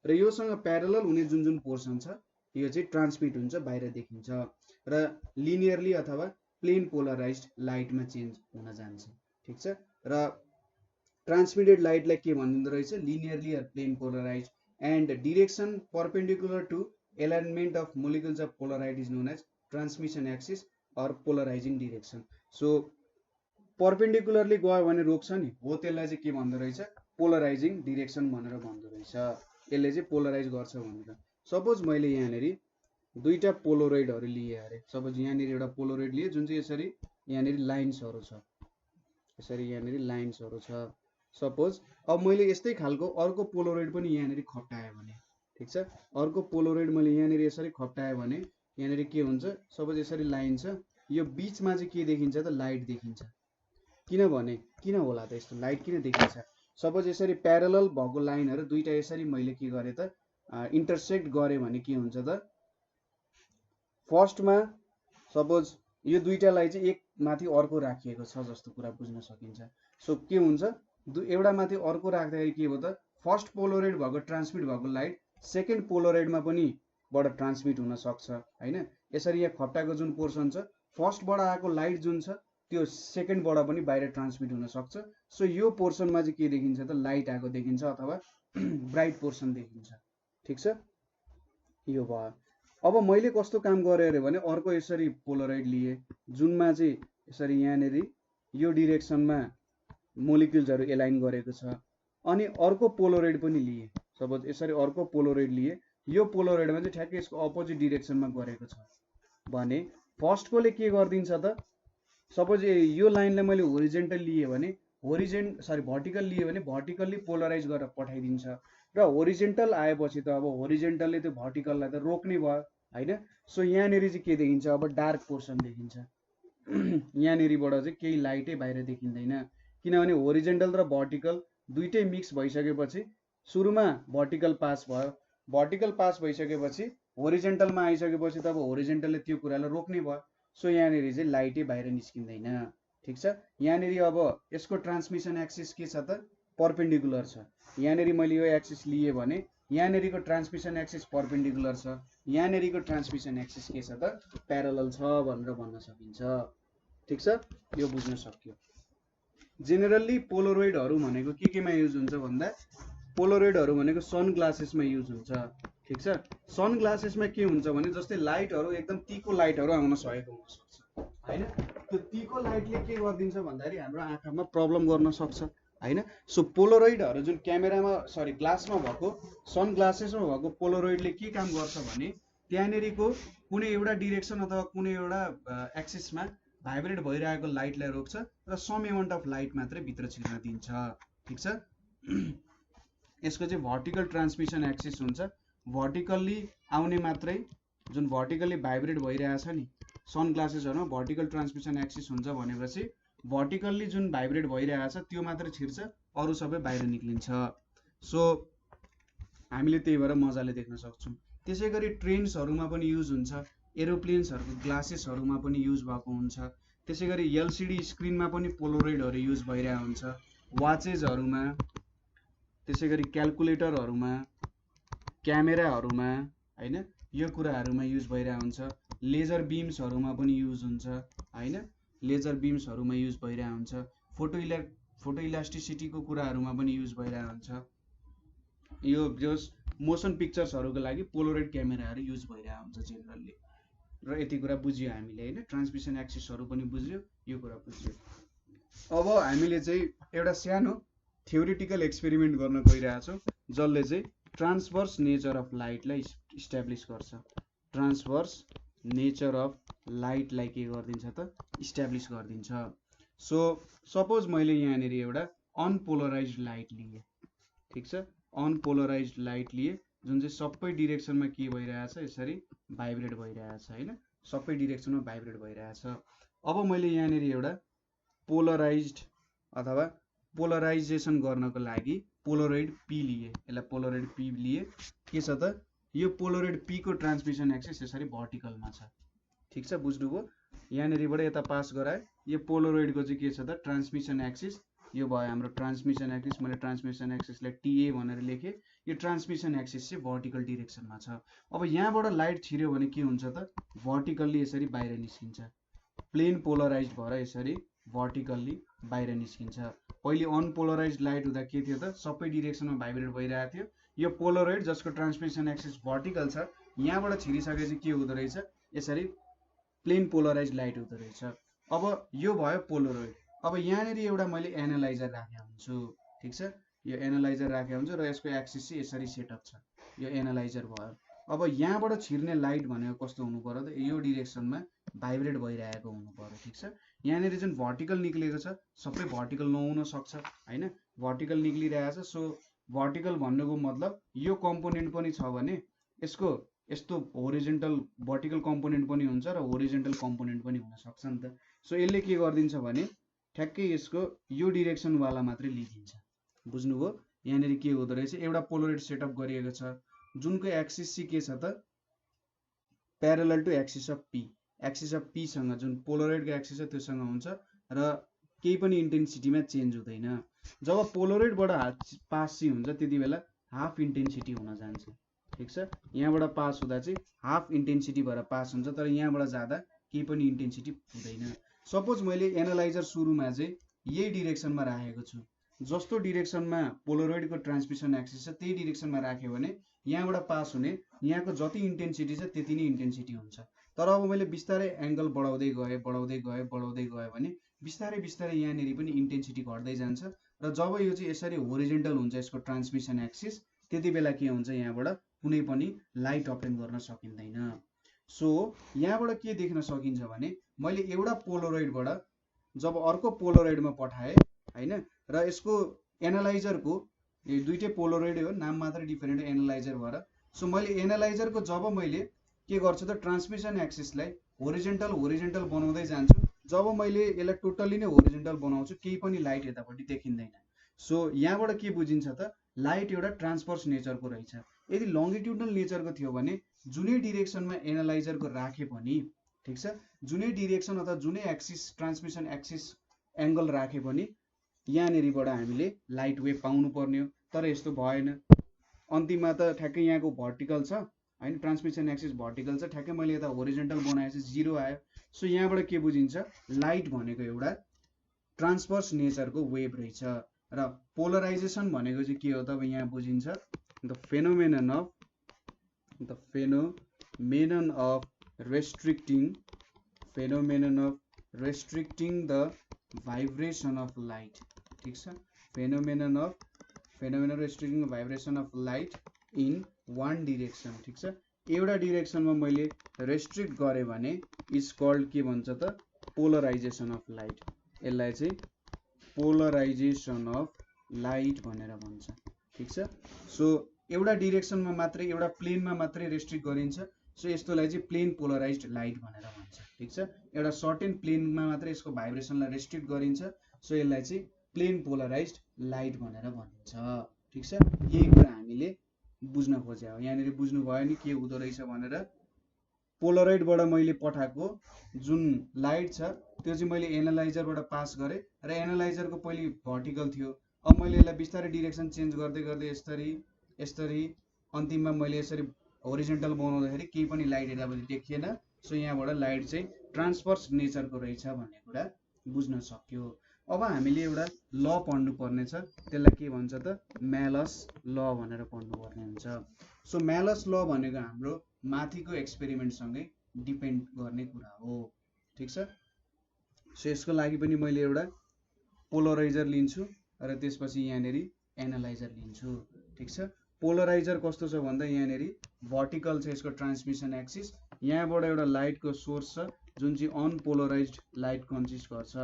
र योसँग प्यारलल हुने जुन जुन पोर्सन छ यो चाहिँ ट्रान्समिट हुन्छ, बाहिर देखिन्छ र लिनियरली अथवा प्लेन पोलराइज्ड लाइटमा चेन्ज हुन जान्छ। ठिक छ। र ट्रान्समिटेड लाइटलाई के भनिँदो रहेछ, linearly or plane polarized and direction perpendicular to alignment of molecules of polarite is known as transmission axis or polarizing direction। So perpendicularly गयो भने रोक्छ नि, हो त्यसलाई चाहिँ के भन्दो रहेछ, पोलराइजिङ डिरेक्सन भनेर भन्दो रहेछ। यसले चाहिँ पोलराइज गर्छ भनेर। सपोज मैले यहाँनिर दुईटा पोलोरोइडहरू लिए अरे, सपोज यहाँनिर एउटा पोलोरोइड लिए जुन चाहिँ यसरी यहाँनिर लाइन्सहरू छ, यसरी यहाँनिर लाइन्सहरू छ। सपोज अब मैले यस्तै खालको अर्को पोलोरोइड पनि यहाँनिर खप्टाएँ भने, ठिक छ, अर्को पोलोरोइड मैले यहाँनिर यसरी खप्टाएँ भने यहाँनिर के हुन्छ, सपोज यसरी लाइन छ, यो बिचमा चाहिँ के देखिन्छ त, लाइट देखिन्छ। किनभने किन होला त यस्तो लाइट किन देखिन्छ, सपोज यसरी प्यारलल भएको लाइनहरू दुईटा यसरी मैले के गरेँ त इन्टरसेक्ट गरेँ भने के हुन्छ त, फर्स्टमा सपोज यो दुईटालाई चाहिँ एक माथि अर्को राखिएको छ जस्तो कुरा बुझ्न सकिन्छ। सो के हुन्छ, एउटा माथि अर्को राख्दाखेरि के हो त, फर्स्ट पोलोरोइड भएको ट्रान्समिट भएको लाइट सेकेन्ड पोलोरोइडमा पनि बाट ट्रान्समिट हुन सक्छ हैन। यसरी यहाँ खप्टाको जुन पोर्सन छ फर्स्टबाट आएको लाइट जुन छ त्यो सेकेन्डबाट पनि बाहिर ट्रान्समिट हुन सक्छ। सो यो पोर्सनमा चाहिँ के देखिन्छ त, लाइट आएको देखिन्छ अथवा ब्राइट पोर्सन देखिन्छ। ठिक छ, यो भयो। अब मैले कस्तो काम गरेँ अरे भने अर्को यसरी पोलराइड लिए जुनमा चाहिँ यसरी यहाँनिर यो डिरेक्सनमा मोलिक्युल्सहरू एलाइन गरेको छ, अनि अर्को पोलोरोइड पनि लिए, सपोज यसरी अर्को पोलोरोइड लिए, यो पोलोरोइडमा चाहिँ ठ्याक्कै यसको अपोजिट डिरेक्सनमा गरेको छ भने फर्स्टकोले के गरिदिन्छ त, सपोज यो लाइनलाई मैले होरिजेन्टल लिए भने भर्टिकल लिए भने भर्टिकल्ली पोलराइज गरेर पठाइदिन्छ, र होरिजेन्टल आएपछि त अब होरिजेन्टलले त्यो भर्टिकललाई त रोक्ने भयो हैन। सो यहाँनिर चाहिँ के देखिन्छ, अब डार्क पोर्सन देखिन्छ। यहाँनिरबाट चाहिँ केही लाइटै बाहिर देखिँदैन, किनभने होरिजेन्टल र भर्टिकल दुइटै मिक्स भइसकेपछि सुरुमा भर्टिकल पास भयो, भर्टिकल पास भइसकेपछि होरिजेन्टलमा आइसकेपछि त अब होरिजेन्टलले त्यो कुरालाई रोक्ने भयो। सो यहाँनिर चाहिँ लाइटै बाहिर निस्किँदैन। ठिक छ, यहाँनिर अब यसको ट्रान्समिसन एक्सिस के छ त, पर्पेन्डिकुलर छ। यहाँनिर मैले यो एक्सिस लिए भने यहाँनिरको ट्रान्समिसन एक्सिस पर्पेन्डिकुलर छ, यहाँनिरको ट्रान्समिसन एक्सिस के छ त, प्यारलल छ भनेर भन्न सकिन्छ। ठिक छ, यो बुझ्न सक्यो। जेनरली पोलोरोइडहरू भनेको केमा युज हुन्छ भन्दा, पोलोरोइडहरू भनेको सन ग्लासेसमा युज हुन्छ। ठिक छ, सन ग्लासेसमा के हुन्छ भने जस्तै लाइटहरू एकदम तिखो लाइटहरू आउन सकेको हुनसक्छ हैन। त्यो तिखो लाइटले के गरिदिन्छ भन्दाखेरि हाम्रो आँखामा प्रब्लम गर्न सक्छ हैन। सो पोलोरोइडहरू जुन ग्लासमा भएको सन ग्लासेसमा भएको पोलोरोइडले के काम गर्छ भने त्यहाँनिरको कुनै एउटा डिरेक्सन अथवा कुनै एउटा एक्सिसमा भाइब्रेट भइरहेको लाइटलाई रोक्छ र सम एमाउन्ट अफ लाइट मात्रै भित्र छिर्न दिन्छ। ठिक छ, यसको चाहिँ भर्टिकल ट्रान्समिसन एक्सिस हुन्छ, भर्टिकल्ली आउने मात्रै, जुन भर्टिकल्ली भाइब्रेट भइरहेछ नि सन ग्लासेसहरूमा भर्टिकल ट्रान्समिसन एक्सिस हुन्छ भनेपछि भर्टिकल्ली जुन भाइब्रेट भइरहेछ त्यो मात्रै छिर्छ, अरू सबै बाहिर निक्लिन्छ। सो हामीले त्यही भएर मजाले देख्न सक्छौँ। त्यसै गरी ट्रेन्सहरूमा पनि युज हुन्छ, एरोप्लेन्सहरूको ग्लासेसहरूमा पनि युज भएको हुन्छ, त्यसै गरी एलसिडी स्क्रिनमा पनि पोलोरोइडहरू युज भइरहेको हुन्छ, वाचेसहरूमा, त्यसै गरी क्यालकुलेटरहरूमा, क्यामेराहरूमा हैन, यो कुराहरूमा युज भइरहेको हुन्छ। लेजर बिम्सहरूमा पनि युज हुन्छ हैन, लेजर बिम्सहरूमा युज भइरहेको हुन्छ। फोटो इलास्टिसिटीको कुराहरूमा पनि युज भइरहेको हुन्छ। यो जस मोसन पिक्चर्सहरूको लागि पोलोरोइड क्यामेराहरू युज भइरहेको हुन्छ जेनरली। र यति कुरा बुझ्यो हामीले हैन, ट्रान्समिसन एक्सिसहरू पनि बुझ्यो, यो कुरा बुझ्यो। अब हामीले चाहिँ एउटा सानो थ्योरिटिकल एक्सपेरिमेन्ट गर्न गइरहेछौँ जसले चाहिँ ट्रान्सभर्स नेचर अफ लाइटलाई इस्टाब्लिस गर्छ। ट्रान्सभर्स नेचर अफ लाइटलाई के गरिदिन्छ त, इस्टाब्लिस गरिदिन्छ। सो सपोज मैले यहाँनिर एउटा अनपोलराइज्ड लाइट लिए। ठिक छ, अनपोलराइज्ड लाइट लिए जुन चाहिँ सबै डिरेक्सनमा के भइरहेछ, यसरी भाइब्रेट भइरहेछ हैन, सबै डिरेक्सनमा भाइब्रेट भइरहेछ। अब मैले यहाँनिर एउटा पोलराइज्ड अथवा पोलराइजेसन गर्नको लागि पोलोरोइड पी लिए, यसलाई पोलोरोइड पी लिए। के छ त, यो पोलरोइड पी को ट्रान्समिसन एक्सिस यसरी भर्टिकलमा छ। ठिक छ, बुझ्नुभयो? यहाँनिरबाट यता पास गराए। यो पोलरोइडको चाहिँ के छ त ट्रान्समिसन एक्सिस, यो भयो हाम्रो ट्रान्समिसन एक्सिस। मैले ट्रान्समिसन एक्सिसलाई टीए भनेर लेखेँ। यो ट्रान्समिसन एक्सिस चाहिँ भर्टिकल डिरेक्सनमा छ। अब यहाँबाट लाइट छिर्यो भने के हुन्छ त भर्टिकल्ली यसरी बाहिर निस्किन्छ। प्लेन पोलराइज भएर यसरी भर्टिकल्ली बाहिर निस्किन्छ। पहिले अनपोलराइज लाइट हुँदा के थियो त सबै डिरेक्सनमा भाइब्रेट भइरहेको थियो। यो पोलरोइड जसको ट्रान्समिसन एक्सिस भर्टिकल छ, यहाँबाट छिरिसकेपछि के हुँदो रहेछ यसरी प्लेन पोलराइज लाइट हुँदो रहेछ। अब यो भयो पोलरोइड। अब यहाँनिर एउटा मैले एनालाइजर राखेको हुन्छु। ठिक छ, यो एनालाइजर राखेको हुन्छु र यसको एक्सिस चाहिँ यसरी सेटअप छ। यो एनालाइजर भयो। अब यहाँबाट छिर्ने लाइट भनेको कस्तो हुनु पर्यो त यो डिरेक्सनमा भाइब्रेट भइरहेको हुनु पर्यो। ठिक छ, यहाँनिर जुन भर्टिकल निक्लेको छ सबै भर्टिकल नहुन सक्छ हैन, भर्टिकल निक्लिरहेछ। सो भर्टिकल भन्नुको मतलब यो कम्पोनेन्ट पनि छ भने यसको यस्तो होरिजेन्टल भर्टिकल कम्पोनेन्ट पनि हुन्छ र होरिजेन्टल कम्पोनेन्ट पनि हुन सक्छ नि त। सो यसले के गरिदिन्छ भने ठ्याक्कै यसको यो डिरेक्सनवाला मात्रै लिइदिन्छ। बुझ्नुभयो? यहाँनिर के हुँदो रहेछ एउटा पोलरोइड सेटअप गरिएको छ जुनको एक्सिस चाहिँ के छ त parallel to axis of P. Axis of P सँग जुन पोलरोइडको एक्सिस छ त्योसँग हुन्छ र केही पनि इन्टेन्सिटीमा चेन्ज हुँदैन। जब पोलरोइडबाट पास चाहिँ हुन्छ त्यति बेला हाफ इन्टेन्सिटी हुन जान्छ। ठिक छ, यहाँबाट पास हुँदा चाहिँ हाफ इन्टेन्सिटी भएर पास हुन्छ, तर यहाँबाट जाँदा केही पनि इन्टेन्सिटी हुँदैन। सपोज मैले एनालाइजर सुरुमा चाहिँ यही डिरेक्सनमा राखेको छु, जस्तो डिरेक्सनमा पोलरोइडको ट्रान्समिसन एक्सिस छ त्यही डिरेक्सनमा राख्यो भने यहाँबाट पास हुने यहाँको जति इन्टेन्सिटी छ त्यति नै इन्टेन्सिटी हुन्छ। तर अब मैले बिस्तारै एङ्गल बढाउँदै गएँ भने बिस्तारै बिस्तारै यहाँनिर पनि इन्टेन्सिटी घट्दै जान्छ र जब यो चाहिँ यसरी होरिजेन्टल हुन्छ यसको ट्रान्समिसन एक्सिस त्यति बेला के हुन्छ यहाँबाट कुनै पनि लाइट अप्टेन गर्न सकिँदैन। सो यहाँबाट के देख्न सकिन्छ भने मैले एउटा पोलरोइडबाट जब अर्को पोलरोइडमा पठाएँ हैन र यसको एनालाइजरको यो दुईटै पोलरोइड हो, नाम मात्र डिफरेन्ट एनालाइजर भएर। सो मैले एनालाइजरको जब मैले के गर्छु त ट्रान्समिसन एक्सिसलाई होरिजेन्टल बनाउँदै जान्छु। जब मैले यसलाई टोटल्ली नै होरिजेन्टल बनाउँछु केही पनि लाइट यतापट्टि देखिँदैन। सो यहाँबाट के बुझिन्छ त लाइट एउटा ट्रान्सभर्स नेचरको रहेछ। यदि लङ्गिट्युडनल नेचरको थियो भने जुनै डिरेक्सनमा एनालाइजरको राखे पनि ठिक छ, जुनै डिरेक्सन अथवा जुनै एक्सिस ट्रान्समिसन एक्सिस एङ्गल राखे पनि यहाँनिरबाट हामीले लाइट वेभ पाउनु पर्ने हो, तर यस्तो भएन। अन्तिममा त ठ्याक्कै यहाँको भर्टिकल छ हैन, ट्रान्समिसन एक्सिस भर्टिकल छ, ठ्याक्कै मैले यता होरिजेन्टल बनाएपछि जिरो आयो। सो यहाँबाट के बुझिन्छ लाइट भनेको एउटा ट्रान्सभर्स नेचरको वेभ रहेछ र पोलराइजेसन भनेको चाहिँ के हो त अब यहाँ बुझिन्छ the phenomenon of restricting the vibration of light. ठिक छ, phenomenon restricting vibration of light in one direction. ठिक छ, एउटा डिरेक्सनमा मैले रेस्ट्रिक्ट गरेँ भने इज कल्ड के भन्छ त पोलराइजेसन अफ लाइट। यसलाई चाहिँ पोलराइजेसन अफ लाइट भनेर भन्छ। ठिक छ, सो एउटा डिरेक्सनमा मात्रै एउटा प्लेनमा मात्रै रेस्ट्रिक्ट गरिन्छ। सो यस्तोलाई चाहिँ प्लेन पोलराइज्ड लाइट भनेर भन्छ। ठिक छ, एउटा सर्टेन प्लेनमा मात्रै यसको भाइब्रेसनलाई रेस्ट्रिक्ट गरिन्छ। सो यसलाई चाहिँ प्लेन पोलराइज्ड लाइट भनेर भनिन्छ। ठिक छ, यही कुरा हामीले बुझ्न खोज्या हो। यहाँनिर बुझ्नु भयो नि के हुँदो रहेछ भनेर। पोलरोइडबाट मैले पठाएको जुन लाइट छ त्यो चाहिँ मैले एनालाइजरबाट पास गरेँ र एनालाइजरको पहिले भर्टिकल थियो। अब मैले यसलाई बिस्तारै डिरेक्सन चेन्ज गर्दै गर्दै यस्तरी अन्तिममा मैले यसरी होरिजेन्टल बनाउँदाखेरि केही पनि लाइट यतापट्टि देखिएन। सो यहाँबाट लाइट चाहिँ ट्रान्सभर्स नेचरको रहेछ भन्ने कुरा बुझ्न सक्यो। अब हामीले एउटा ल पढ्नु पर्ने छ, त्यसलाई के भन्छ त म्यालस ल भनेर पढ्नुपर्ने हुन्छ। सो म्यालस ल भनेको हाम्रो माथिको एक्सपेरिमेन्टसँगै डिपेन्ड गर्ने कुरा हो। ठिक छ, सो यसको लागि पनि मैले एउटा पोलराइजर लिन्छु र त्यसपछि यहाँनिर एनालाइजर लिन्छु। ठिक छ, पोलराइजर कस्तो छ भन्दा यहाँनिर भर्टिकल छ यसको ट्रान्समिसन एक्सिस, यहाँबाट एउटा लाइटको सोर्स छ जुन चाहिँ अनपोलराइज्ड लाइट कन्सिस्ट गर्छ।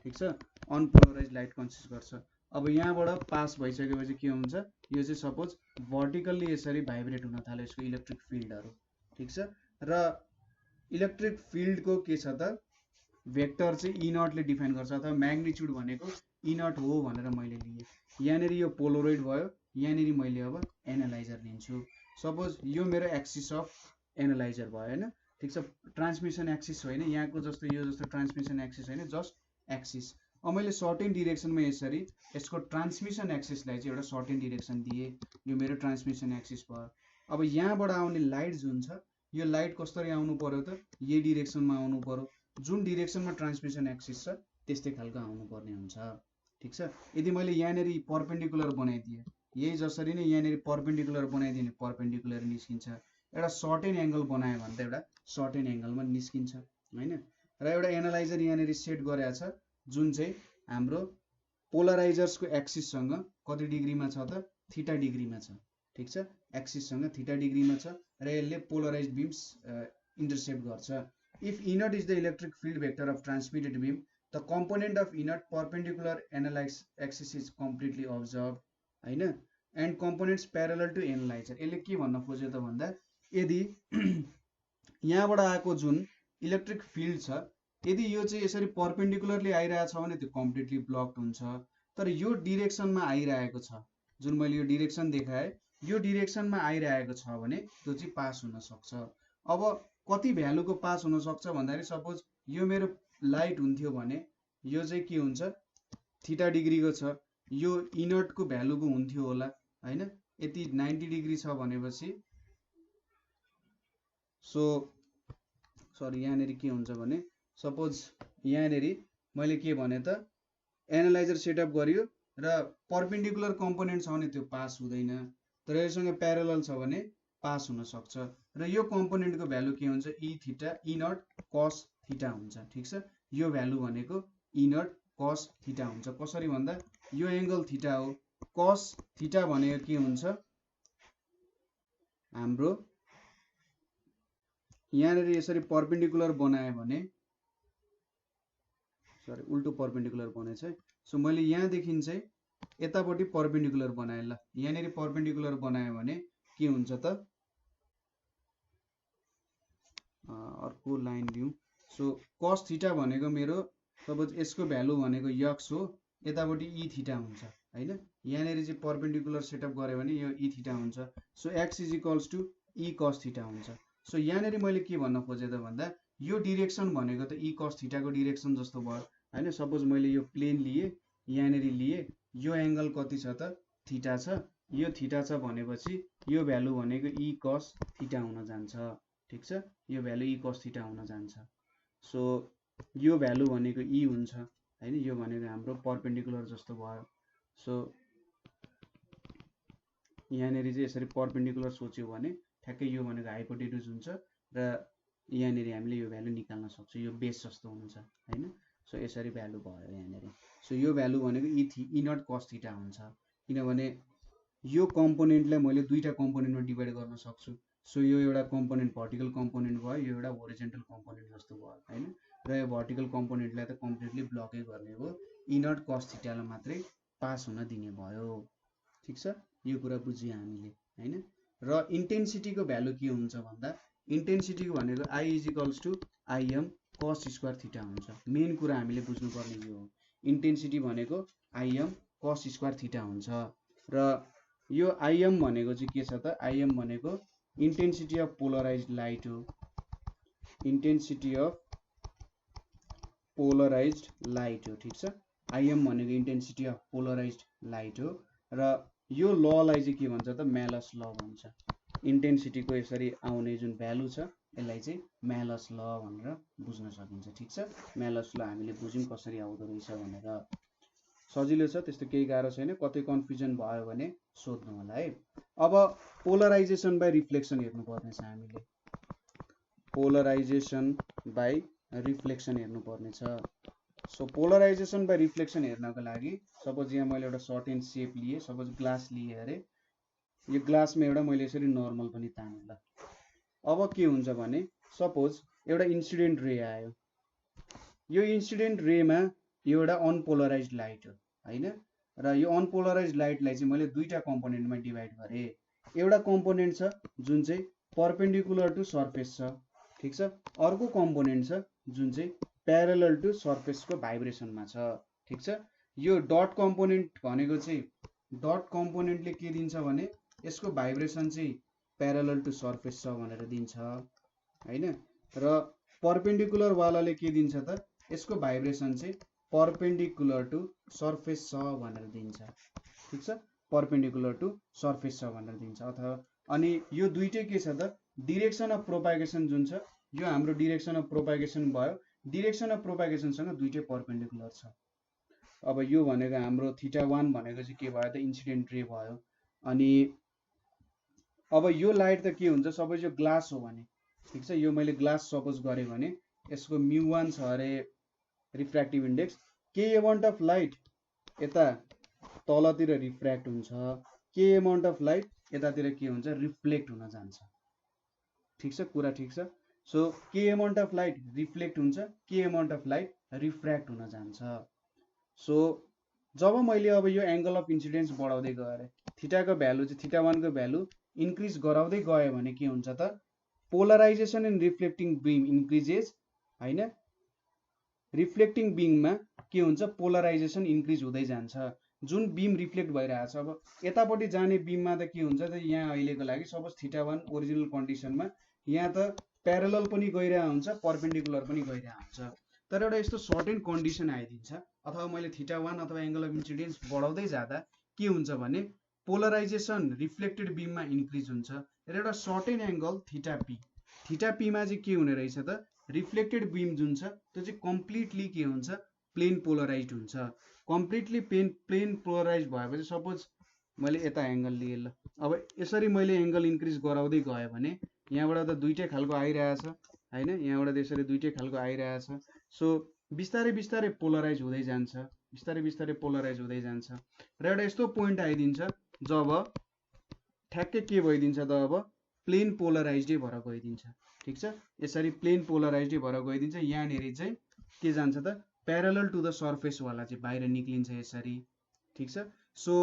ठिक छ, अनपोलराइज्ड लाइट कन्सिस्ट गर्छ। अब यहाँबाट पास भइसकेपछि के हुन्छ यो चाहिँ सपोज भर्टिकल्ली यसरी भाइब्रेट हुन थाल्यो यसको इलेक्ट्रिक फिल्डहरू। ठिक छ, र इलेक्ट्रिक फिल्डको के छ त भेक्टर चाहिँ ई नटले डिफाइन गर्छ अथवा म्याग्निट्युड भनेको ई नट हो भनेर मैले लिएँ। यहाँनिर यो पोलरोइड भयो, यहाँनिर मैले अब एनालाइजर लिन्छु। सपोज यो मेरो एक्सिस अफ एनालाइजर भयो हैन, ठीक छ, ट्रान्समिसन एक्सिस होइन यहाँको जस्तो, यो जस्तो ट्रान्समिसन एक्सिस होइन, जस्ट एक्सिस। अब मैले सर्टेन डिरेक्सनमा यसरी यसको ट्रान्समिसन एक्सिसलाई चाहिँ एउटा सर्टेन डिरेक्सन दिएँ, यो मेरो ट्रान्समिसन एक्सिस भयो। अब यहाँबाट आउने लाइट जुन छ, यो लाइट कसरी आउनु पर्यो त, यही डिरेक्सनमा आउनु पर्यो, जुन डिरेक्सनमा ट्रान्समिसन एक्सिस छ त्यस्तै खालको आउनु पर्ने हुन्छ, ठीक छ। यदि मैले यहाँनेरि पर्पेन्डिकुलर बनाइदिएँ, यही जसरी नै यहाँनेरि पर्पेन्डिकुलर बनाइदिने, पर्पेन्डिकुलर निस्किन्छ। एउटा सर्टेन एङ्गल बनायो भने त एउटा सर्टेन एङ्गलमा निस्किन्छ हैन। र एउटा एनालाइजर यहाँनेरि सेट गरेको छ जुन चाहिँ हाम्रो पोलराइजर्सको एक्सिससँग कति डिग्रीमा छ त, थीटा डिग्रीमा छ, ठीक छ, एक्सिससँग थीटा डिग्रीमा छ र यसले पोलराइज्ड बिम्स इन्टरसेप्ट गर्छ। If E nought is the electric field vector of transmitted beam, the component of E nought perpendicular analyse axis is completely absorb हैन, and components parallel to analyser. यसले के भन्न खोज्यो त भन्दा, यदि यहाँबाट आएको जुन इलेक्ट्रिक फिल्ड छ, यदि यो चाहिँ यसरी पर्पेन्डिकुलरली आइरहेछ भने त्यो कम्प्लिटली ब्लक्ड हुन्छ, तर यो डिरेक्सनमा आइरहेको छ, जुन मैले यो डिरेक्सन देखाएँ, यो डिरेक्सनमा आइरहेको छ भने त्यो चाहिँ पास हुन सक्छ। अब कति भ्यालुको पास हुन सक्छ भन्दाखेरि, सपोज यो मेरो लाइट हुन्थ्यो भने यो चाहिँ के हुन्छ, थीटा डिग्रीको छ, यो इनटको भ्यालुको हुन्थ्यो होला हैन, यति 90 डिग्री छ भनेपछि, सो सरी यहाँनेरि के हुन्छ भने, सपोज यहाँनेरि मैले के भने त, एनालाइजर सेटअप गरियो र पर्पेन्डिकुलर कम्पोनेन्ट छ भने त्यो पास हुँदैन, तर योसँग प्यारलल छ भने पास हुन सक्छ। र यो कम्पोनेन्टको भ्यालु के हुन्छ, E theta, E naught cos theta हुन्छ, ठीक छ। यो भ्यालु भनेको ई नट कस थीटा हुन्छ। कसरी भन्दा, यो एङ्गल थीटा हो, कस थीटा भनेको के हुन्छ हाम्रो, यहाँनेरि यसरी पर्पेन्डिकुलर बनायो भने, सरी उल्टो पर्पेन्डिकुलर बनेछ है, सो मैले यहाँदेखि चाहिँ यतापट्टि पर्पेन्डिकुलर बनाएँ ल, यहाँनेरि पर्पेन्डिकुलर बनायो भने के हुन्छ त, अर्को लाइन लिउँ। सो कस थीटा भनेको मेरो, सपोज यसको भ्यालु भनेको यक्स हो, यतापट्टि ई थीटा हुन्छ हैन, यहाँनेरि चाहिँ पर्पेन्डिकुलर सेटअप गऱ्यो भने यो ई थीटा हुन्छ। So X is equals to E cos theta हुन्छ। सो यहाँनेरि मैले के भन्न खोजेँ त भन्दा, यो डिरेक्सन भनेको त ई कस थीटाको डिरेक्सन जस्तो भयो हैन। सपोज मैले यो प्लेन लिएँ, यहाँनेरि लिएँ, यो एङ्गल कति छ त, थीटा छ, यो थीटा छ भनेपछि यो भ्यालु भनेको ई कस थीटा हुन जान्छ, ठीक छ, यो भ्यालु ई कस थीटा हुन जान्छ। सो यो भ्यालु भनेको ई हुन्छ हैन, यो भनेको हाम्रो पर्पेन्डिकुलर जस्तो भयो। सो यहाँनेरि चाहिँ यसरी पर्पेन्डिकुलर सोच्यो भने ठ्याक्कै यो भनेको हाइपोटेन्युज हुन्छ र यहाँनेरि हामीले यो भ्यालु निकाल्न सक्छौँ, यो बेस जस्तो हुन्छ हैन। सो यसरी भ्यालु भयो यहाँनेरि। सो यो भ्यालु भनेको ई नट कस थीटा हुन्छ, किनभने यो कम्पोनेन्टलाई मैले दुईटा कम्पोनेन्टमा डिभाइड गर्न सक्छु। सो यो एउटा कम्पोनेन्ट भर्टिकल कम्पोनेन्ट भयो, यो एउटा होरिजेन्टल कम्पोनेन्ट जस्तो भयो हैन, र यो भर्टिकल कम्पोनेन्टलाई त कम्प्लिटली ब्लकै गर्ने हो, ई नट कस थीटालाई मात्रै पास हुन दिने भयो, ठीक छ। यो कुरा बुझ्यौँ हामीले हैन। र इन्टेन्सिटीको भ्यालु के हुन्छ भन्दा, इन्टेन्सिटीको भनेको I is equals to I M cos square theta हुन्छ। मेन कुरा हामीले बुझ्नुपर्ने यो हो, इन्टेन्सिटी भनेको आइएम कस स्क्वायर थीटा हुन्छ। र यो आइएम भनेको चाहिँ के छ त, आइएम भनेको इन्टेन्सिटी अफ पोलराइज्ड लाइट हो, इन्टेन्सिटी अफ पोलराइज्ड लाइट हो, ठीक छ। आइएम भनेको इन्टेन्सिटी अफ पोलराइज्ड लाइट हो। र यो ललाई चाहिँ के भन्छ त, म्यालस ल भन्छ। इन्टेन्सिटीको यसरी आउने जुन भ्यालु छ यसलाई चाहिँ म्यालस ल भनेर बुझ्न सकिन्छ, ठिक छ। म्यालस ल हामीले बुझ्यौँ कसरी आउँदो रहेछ भनेर, सजिलो छ, त्यस्तो केही गाह्रो छैन। कतै कन्फ्युजन भयो भने सोध्नु होला है। अब पोलराइजेसन बाई रिफ्लेक्सन हेर्नुपर्ने छ हामीले, पोलराइजेसन बाई रिफ्लेक्सन हेर्नुपर्ने छ। सो पोलराइजेसन बाई रिफ्लेक्सन हेर्नको लागि, सपोज यहाँ मैले एउटा सर्टेन सेप लिएँ, सपोज ग्लास लिएँ अरे, यो ग्लासमा एउटा मैले यसरी नर्मल पनि तानेँ ल। अब के हुन्छ भने, सपोज एउटा इन्सिडेन्ट रे आयो, यो इन्सिडेन्ट रेमा यो एउटा अनपोलराइज्ड लाइट हो हैन, र यो अनपोलराइज्ड लाइटलाई चाहिँ मैले दुईटा कम्पोनेन्टमा डिभाइड गरेँ। एउटा कम्पोनेन्ट छ जुन चाहिँ पर्पेन्डिकुलर टु सर्फेस छ, ठिक छ, अर्को कम्पोनेन्ट छ जुन चाहिँ प्यारलल टु सर्फेसको भाइब्रेसनमा छ, ठिक छ। यो डट कम्पोनेन्ट भनेको चाहिँ, डट कम्पोनेन्टले के दिन्छ भने यसको भाइब्रेसन चाहिँ प्यारलल टु सर्फेस छ भनेर दिन्छ हैन। र परपेन्डिकुलर वालाले के दिन्छ त, यसको भाइब्रेसन चाहिँ परपेन्डिकुलर टु सर्फेस छ भनेर दिन्छ। ठीक छ, परपेन्डिकुलर टु सर्फेस छ भनेर दिन्छ। अथवा अनि यो दुईटै के छ त, डिरेक्सन अफ प्रोपागेसन जुन छ, यो हाम्रो डिरेक्सन अफ प्रोपागेसन भयो। डिरेक्सन अफ प्रोपागेसनसँग दुईटै परपेन्डिकुलर छ। अब यो भनेको हाम्रो θ1 भनेको चाहिँ के भयो त, इन्सिडेन्ट रे भयो। अनि अब यो लाइट त के हुन्छ, सपोज यो ग्लास हो भने, ठीक छ, यो मैले ग्लास सपोज गरेँ भने यसको μ1 छ अरे रिफ्र्याक्टिभ इन्डेक्स। के एमाउन्ट अफ लाइट यता तलतिर रिफ्र्याक्ट हुन्छ, के एमाउन्ट अफ लाइट यतातिर के हुन्छ, रिफ्लेक्ट हुन जान्छ। ठीक छ, कुरा ठीक छ। सो के एमाउन्ट अफ लाइट रिफ्लेक्ट हुन्छ, के एमाउन्ट अफ लाइट रिफ्र्याक्ट हुन जान्छ। सो जब मैले अब यो एङ्गल अफ इन्सिडेन्स बढाउँदै गएर थीटाको भ्यालु चाहिँ θ1 को भ्यालु इन्क्रिज गराउँदै गयो भने के हुन्छ त, polarisation in reflecting beam increases हैन। रिफ्लेक्टिङ बीममा के हुन्छ, पोलराइजेसन इन्क्रिज हुँदै जान्छ। जुन बीम रिफ्लेक्ट भइरहेछ, अब यतापट्टि जाने बीममा त के हुन्छ त, यहाँ अहिलेको लागि सपोज θ1 ओरिजिनल कन्डिसनमा यहाँ त प्यारलल पनि गइरहेको हुन्छ, परपेन्डिकुलर पनि गइरहेको हुन्छ। तर एउटा यस्तो सर्टेन कन्डिसन आइदिन्छ, अथवा मैले θ1 अथवा एङ्गल अफ इन्सिडेन्स बढाउँदै जाँदा के हुन्छ भने पोलराइजेसन रिफ्लेक्टेड बीममा इन्क्रिज हुन्छ। र एउटा सर्टेन एङ्गल θp, θpमा चाहिँ के हुने रहेछ त, रिफ्लेक्टेड बीम जुन छ त्यो चाहिँ कम्प्लिटली के हुन्छ, प्लेन पोलराइज्ड हुन्छ। कम्प्लिटली प्लेन पोलराइज भएपछि सपोज मैले यता एङ्गल लिएँ ल, अब यसरी मैले एङ्गल इन्क्रिज गराउँदै गयो भने यहाँबाट त दुईटै खालको आइरहेछ हैन, यहाँबाट त यसरी दुईटै खालको आइरहेछ। सो बिस्तारै बिस्तारै पोलराइज हुँदै जान्छ, बिस्तारै बिस्तारै पोलराइज हुँदै जान्छ। र एउटा यस्तो पोइन्ट आइदिन्छ जब ठ्याक्कै के भइदिन्छ त, अब प्लेन पोलराइज्डै भएर गइदिन्छ। ठीक छ, यसरी प्लेन पोलराइज्डै भएर गइदिन्छ। यहाँनिर चाहिँ के जान्छ त, प्यारलल टु द सर्फेस वाला चाहिँ बाहिर निक्लिन्छ यसरी। ठीक छ, सो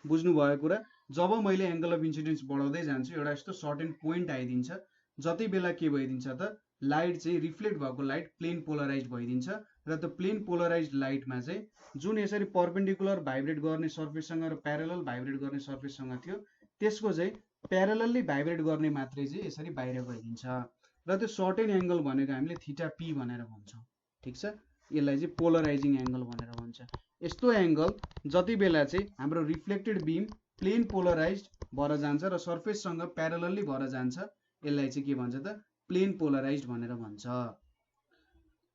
बुझ्नुभयो कुरा। जब मैले एङ्गल अफ इन्सिडेन्स बढाउँदै जान्छु एउटा यस्तो सर्टेन पोइन्ट आइदिन्छ जति बेला के भइदिन्छ त, लाइट चाहिँ रिफ्लेक्ट भएको लाइट प्लेन पोलराइज भइदिन्छ। र त्यो प्लेन पोलराइज लाइटमा चाहिँ जुन यसरी परपेन्डिकुलर भाइब्रेट गर्ने सर्फेससँग र प्यारलल भाइब्रेट गर्ने सर्फेससँग थियो, त्यसको चाहिँ प्यारलली भाइब्रेट गर्ने मात्रै चाहिँ यसरी बाहिर गइदिन्छ। र त्यो सर्टेन एङ्गल भनेको हामीले θp भनेर भन्छौँ। ठीक छ, यसलाई चाहिँ पोलराइजिङ एङ्गल भनेर भन्छ। यस्तो एङ्गल जति बेला चाहिँ हाम्रो रिफ्लेक्टेड बीम प्लेन पोलराइज्ड भएर जान्छ र सर्फेससँग प्यारलली भएर जान्छ, यसलाई चाहिँ के भन्छ त, प्लेन पोलराइज्ड भनेर भन्छ।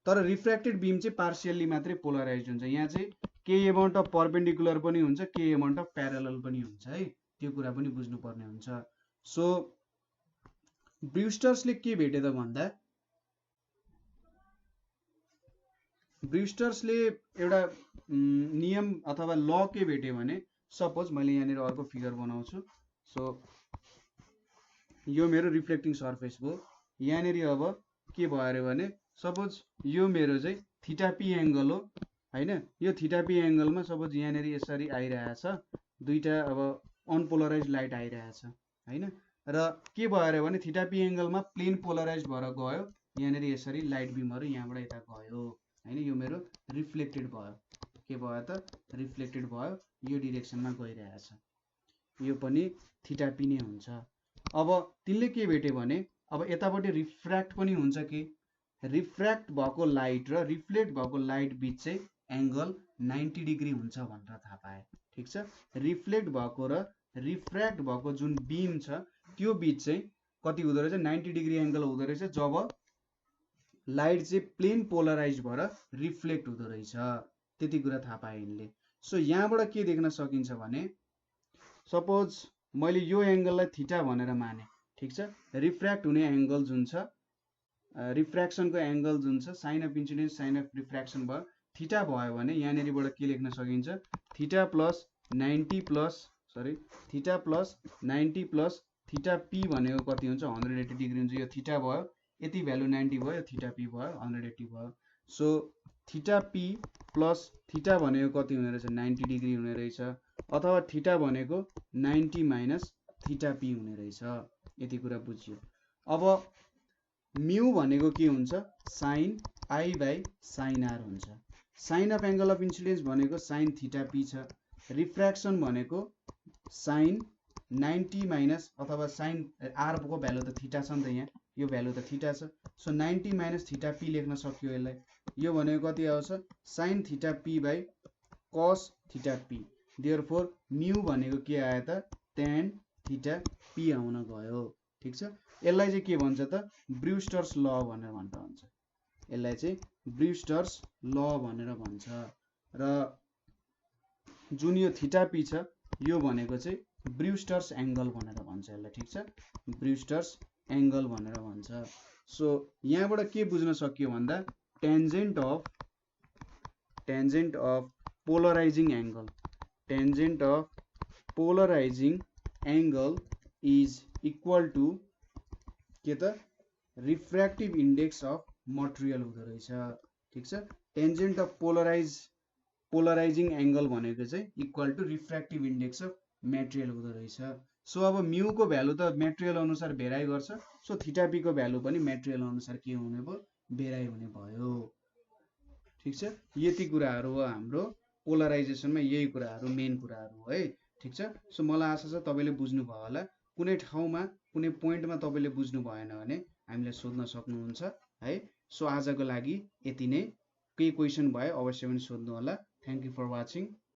तर रिफ्र्याक्टेड बीम चाहिँ पार्सियल्ली मात्रै पोलराइज्ड हुन्छ। यहाँ चाहिँ के एमाउन्ट अफ परपेन्डिकुलर पनि हुन्छ, के एमाउन्ट अफ प्यारलल पनि हुन्छ है, त्यो कुरा पनि बुझ्नुपर्ने हुन्छ। सो ब्रुस्टर्सले के भेटे त भन्दा, ब्रुस्टर्सले एउटा नियम अथवा ल के भेट्यो भने, सपोज मैले यहाँनिर अर्को फिगर बनाउँछु। सो यो मेरो रिफ्लेक्टिङ सर्फेस भयो। यहाँनिर अब के भयो अरे भने सपोज यो मेरो चाहिँ θp एङ्गल हो हैन। यो θp एङ्गलमा सपोज यहाँनिर यसरी आइरहेछ, दुईटा अब अनपोलराइज लाइट आइरहेछ हैन। र के भयो अरे भने θp एङ्गलमा प्लेन पोलराइज भएर गयो, यहाँनिर यसरी लाइट बिमहरू यहाँबाट यता गयो हैन। यो मेरो रिफ्लेक्टेड भयो, के भयो त, रिफ्लेक्टेड भयो, यो डिरेक्सनमा गइरहेछ। यो पनि θp नै हुन्छ। अब तिनले के भेट्यो भने अब यतापट्टि रिफ्र्याक्ट पनि हुन्छ कि रिफ्र्याक्ट भएको लाइट र रिफ्लेक्ट भएको लाइट बीच चाहिँ एङ्गल 90 डिग्री हुन्छ भनेर थाहा पाए। ठीक छ, रिफ्लेक्ट भएको र रिफ्र्याक्ट भएको जुन बीम छ त्यो बीच चाहिँ कति हुँदो रहेछ, 90 डिग्री एङ्गल हुँदो रहेछ जब लाइट चाहिँ प्लेन पोलराइज भएर रिफ्लेक्ट हुँदो रहेछ। त्यति कुरा थाहा पाए यिनले। सो यहाँबाट के देख्न सकिन्छ भने सपोज मैले यो एङ्गललाई थीटा भनेर माने। ठीक छ, रिफ्र्याक्ट हुने एङ्गल जुन छ, रिफ्र्याक्सनको एङ्गल जुन छ, sine of incidence sine of refraction भयो, थीटा भयो भने यहाँनिरबाट के लेख्न सकिन्छ, theta plus 90 plus theta P भनेको कति हुन्छ, 180 डिग्री हुन्छ। यो थीटा भयो, यति भ्यालु 90 भयो, यो थीटा पी भयो 180 भयो। So theta P plus theta भनेको कति हुने रहेछ, 90 डिग्री हुने रहेछ। अथवा थीटा भनेको 90 माइनस थीटा पी हुने रहेछ। यति कुरा बुझियो। अब म्यू भनेको के हुन्छ, sine i by sine r हुन्छ। Sine of angle of incidence भनेको साइन थीटा पी छ। रिफ्र्याक्सन भनेको साइन 90 माइनस अथवा साइन आर को भ्यालु त थीटा छ नि त, यहाँ यो भ्यालु त थीटा छ। सो 90 माइनस थीटा पी लेख्न सक्यो यसलाई। यो भनेको कति आउँछ, sign theta P by cos theta P. Therefore mu भनेको के आयो त, tan थीटा पी आउन गयो। ठिक छ, यसलाई चाहिँ के भन्छ त, ब्रुस्टर्स ल भनेर भन्छ। यसलाई चाहिँ ब्रुस्टर्स ल भनेर भन्छ। र जुन यो थीटा पी छ यो भनेको चाहिँ ब्रुस्टर्स एंगल भनेर भन्छ यसलाई। ठिक छ, ब्रुस्टर्स एंगल भनेर भन्छ। सो यहाँबाट के बुझ्न सकियो भन्दा tangent of polarizing angle, tangent of polarizing angle is equal to के त, रिफ्र्याक्टिभ इन्डेक्स अफ मटेरियल हुँदो रहेछ। ठिक छ, टेन्जेन्ट अफ पोलराइजिङ एंगल भनेको चाहिँ equal to refractive index of material हुँदो रहेछ। सो अब म्यू को भ्यालु त मेटेरियल अनुसार भेराइ गर्छ। सो थीटा पी को भ्यालु पनि मेटेरियल अनुसार के हुने भयो, भेराइ हुने भयो। ठिक छ, यति कुराहरू हो हाम्रो पोलराइजेसनमा, यही कुराहरू मेन कुराहरू हो है। ठिक छ, सो मलाई आशा छ तपाईँले बुझ्नुभयो होला। कुनै ठाउँमा कुनै पोइन्टमा तपाईँले बुझ्नु भएन भने हामीलाई सोध्न सक्नुहुन्छ है। सो आजको लागि यति नै। केही क्वेसन भए अवश्य पनि सोध्नु होला। Thank you for watching.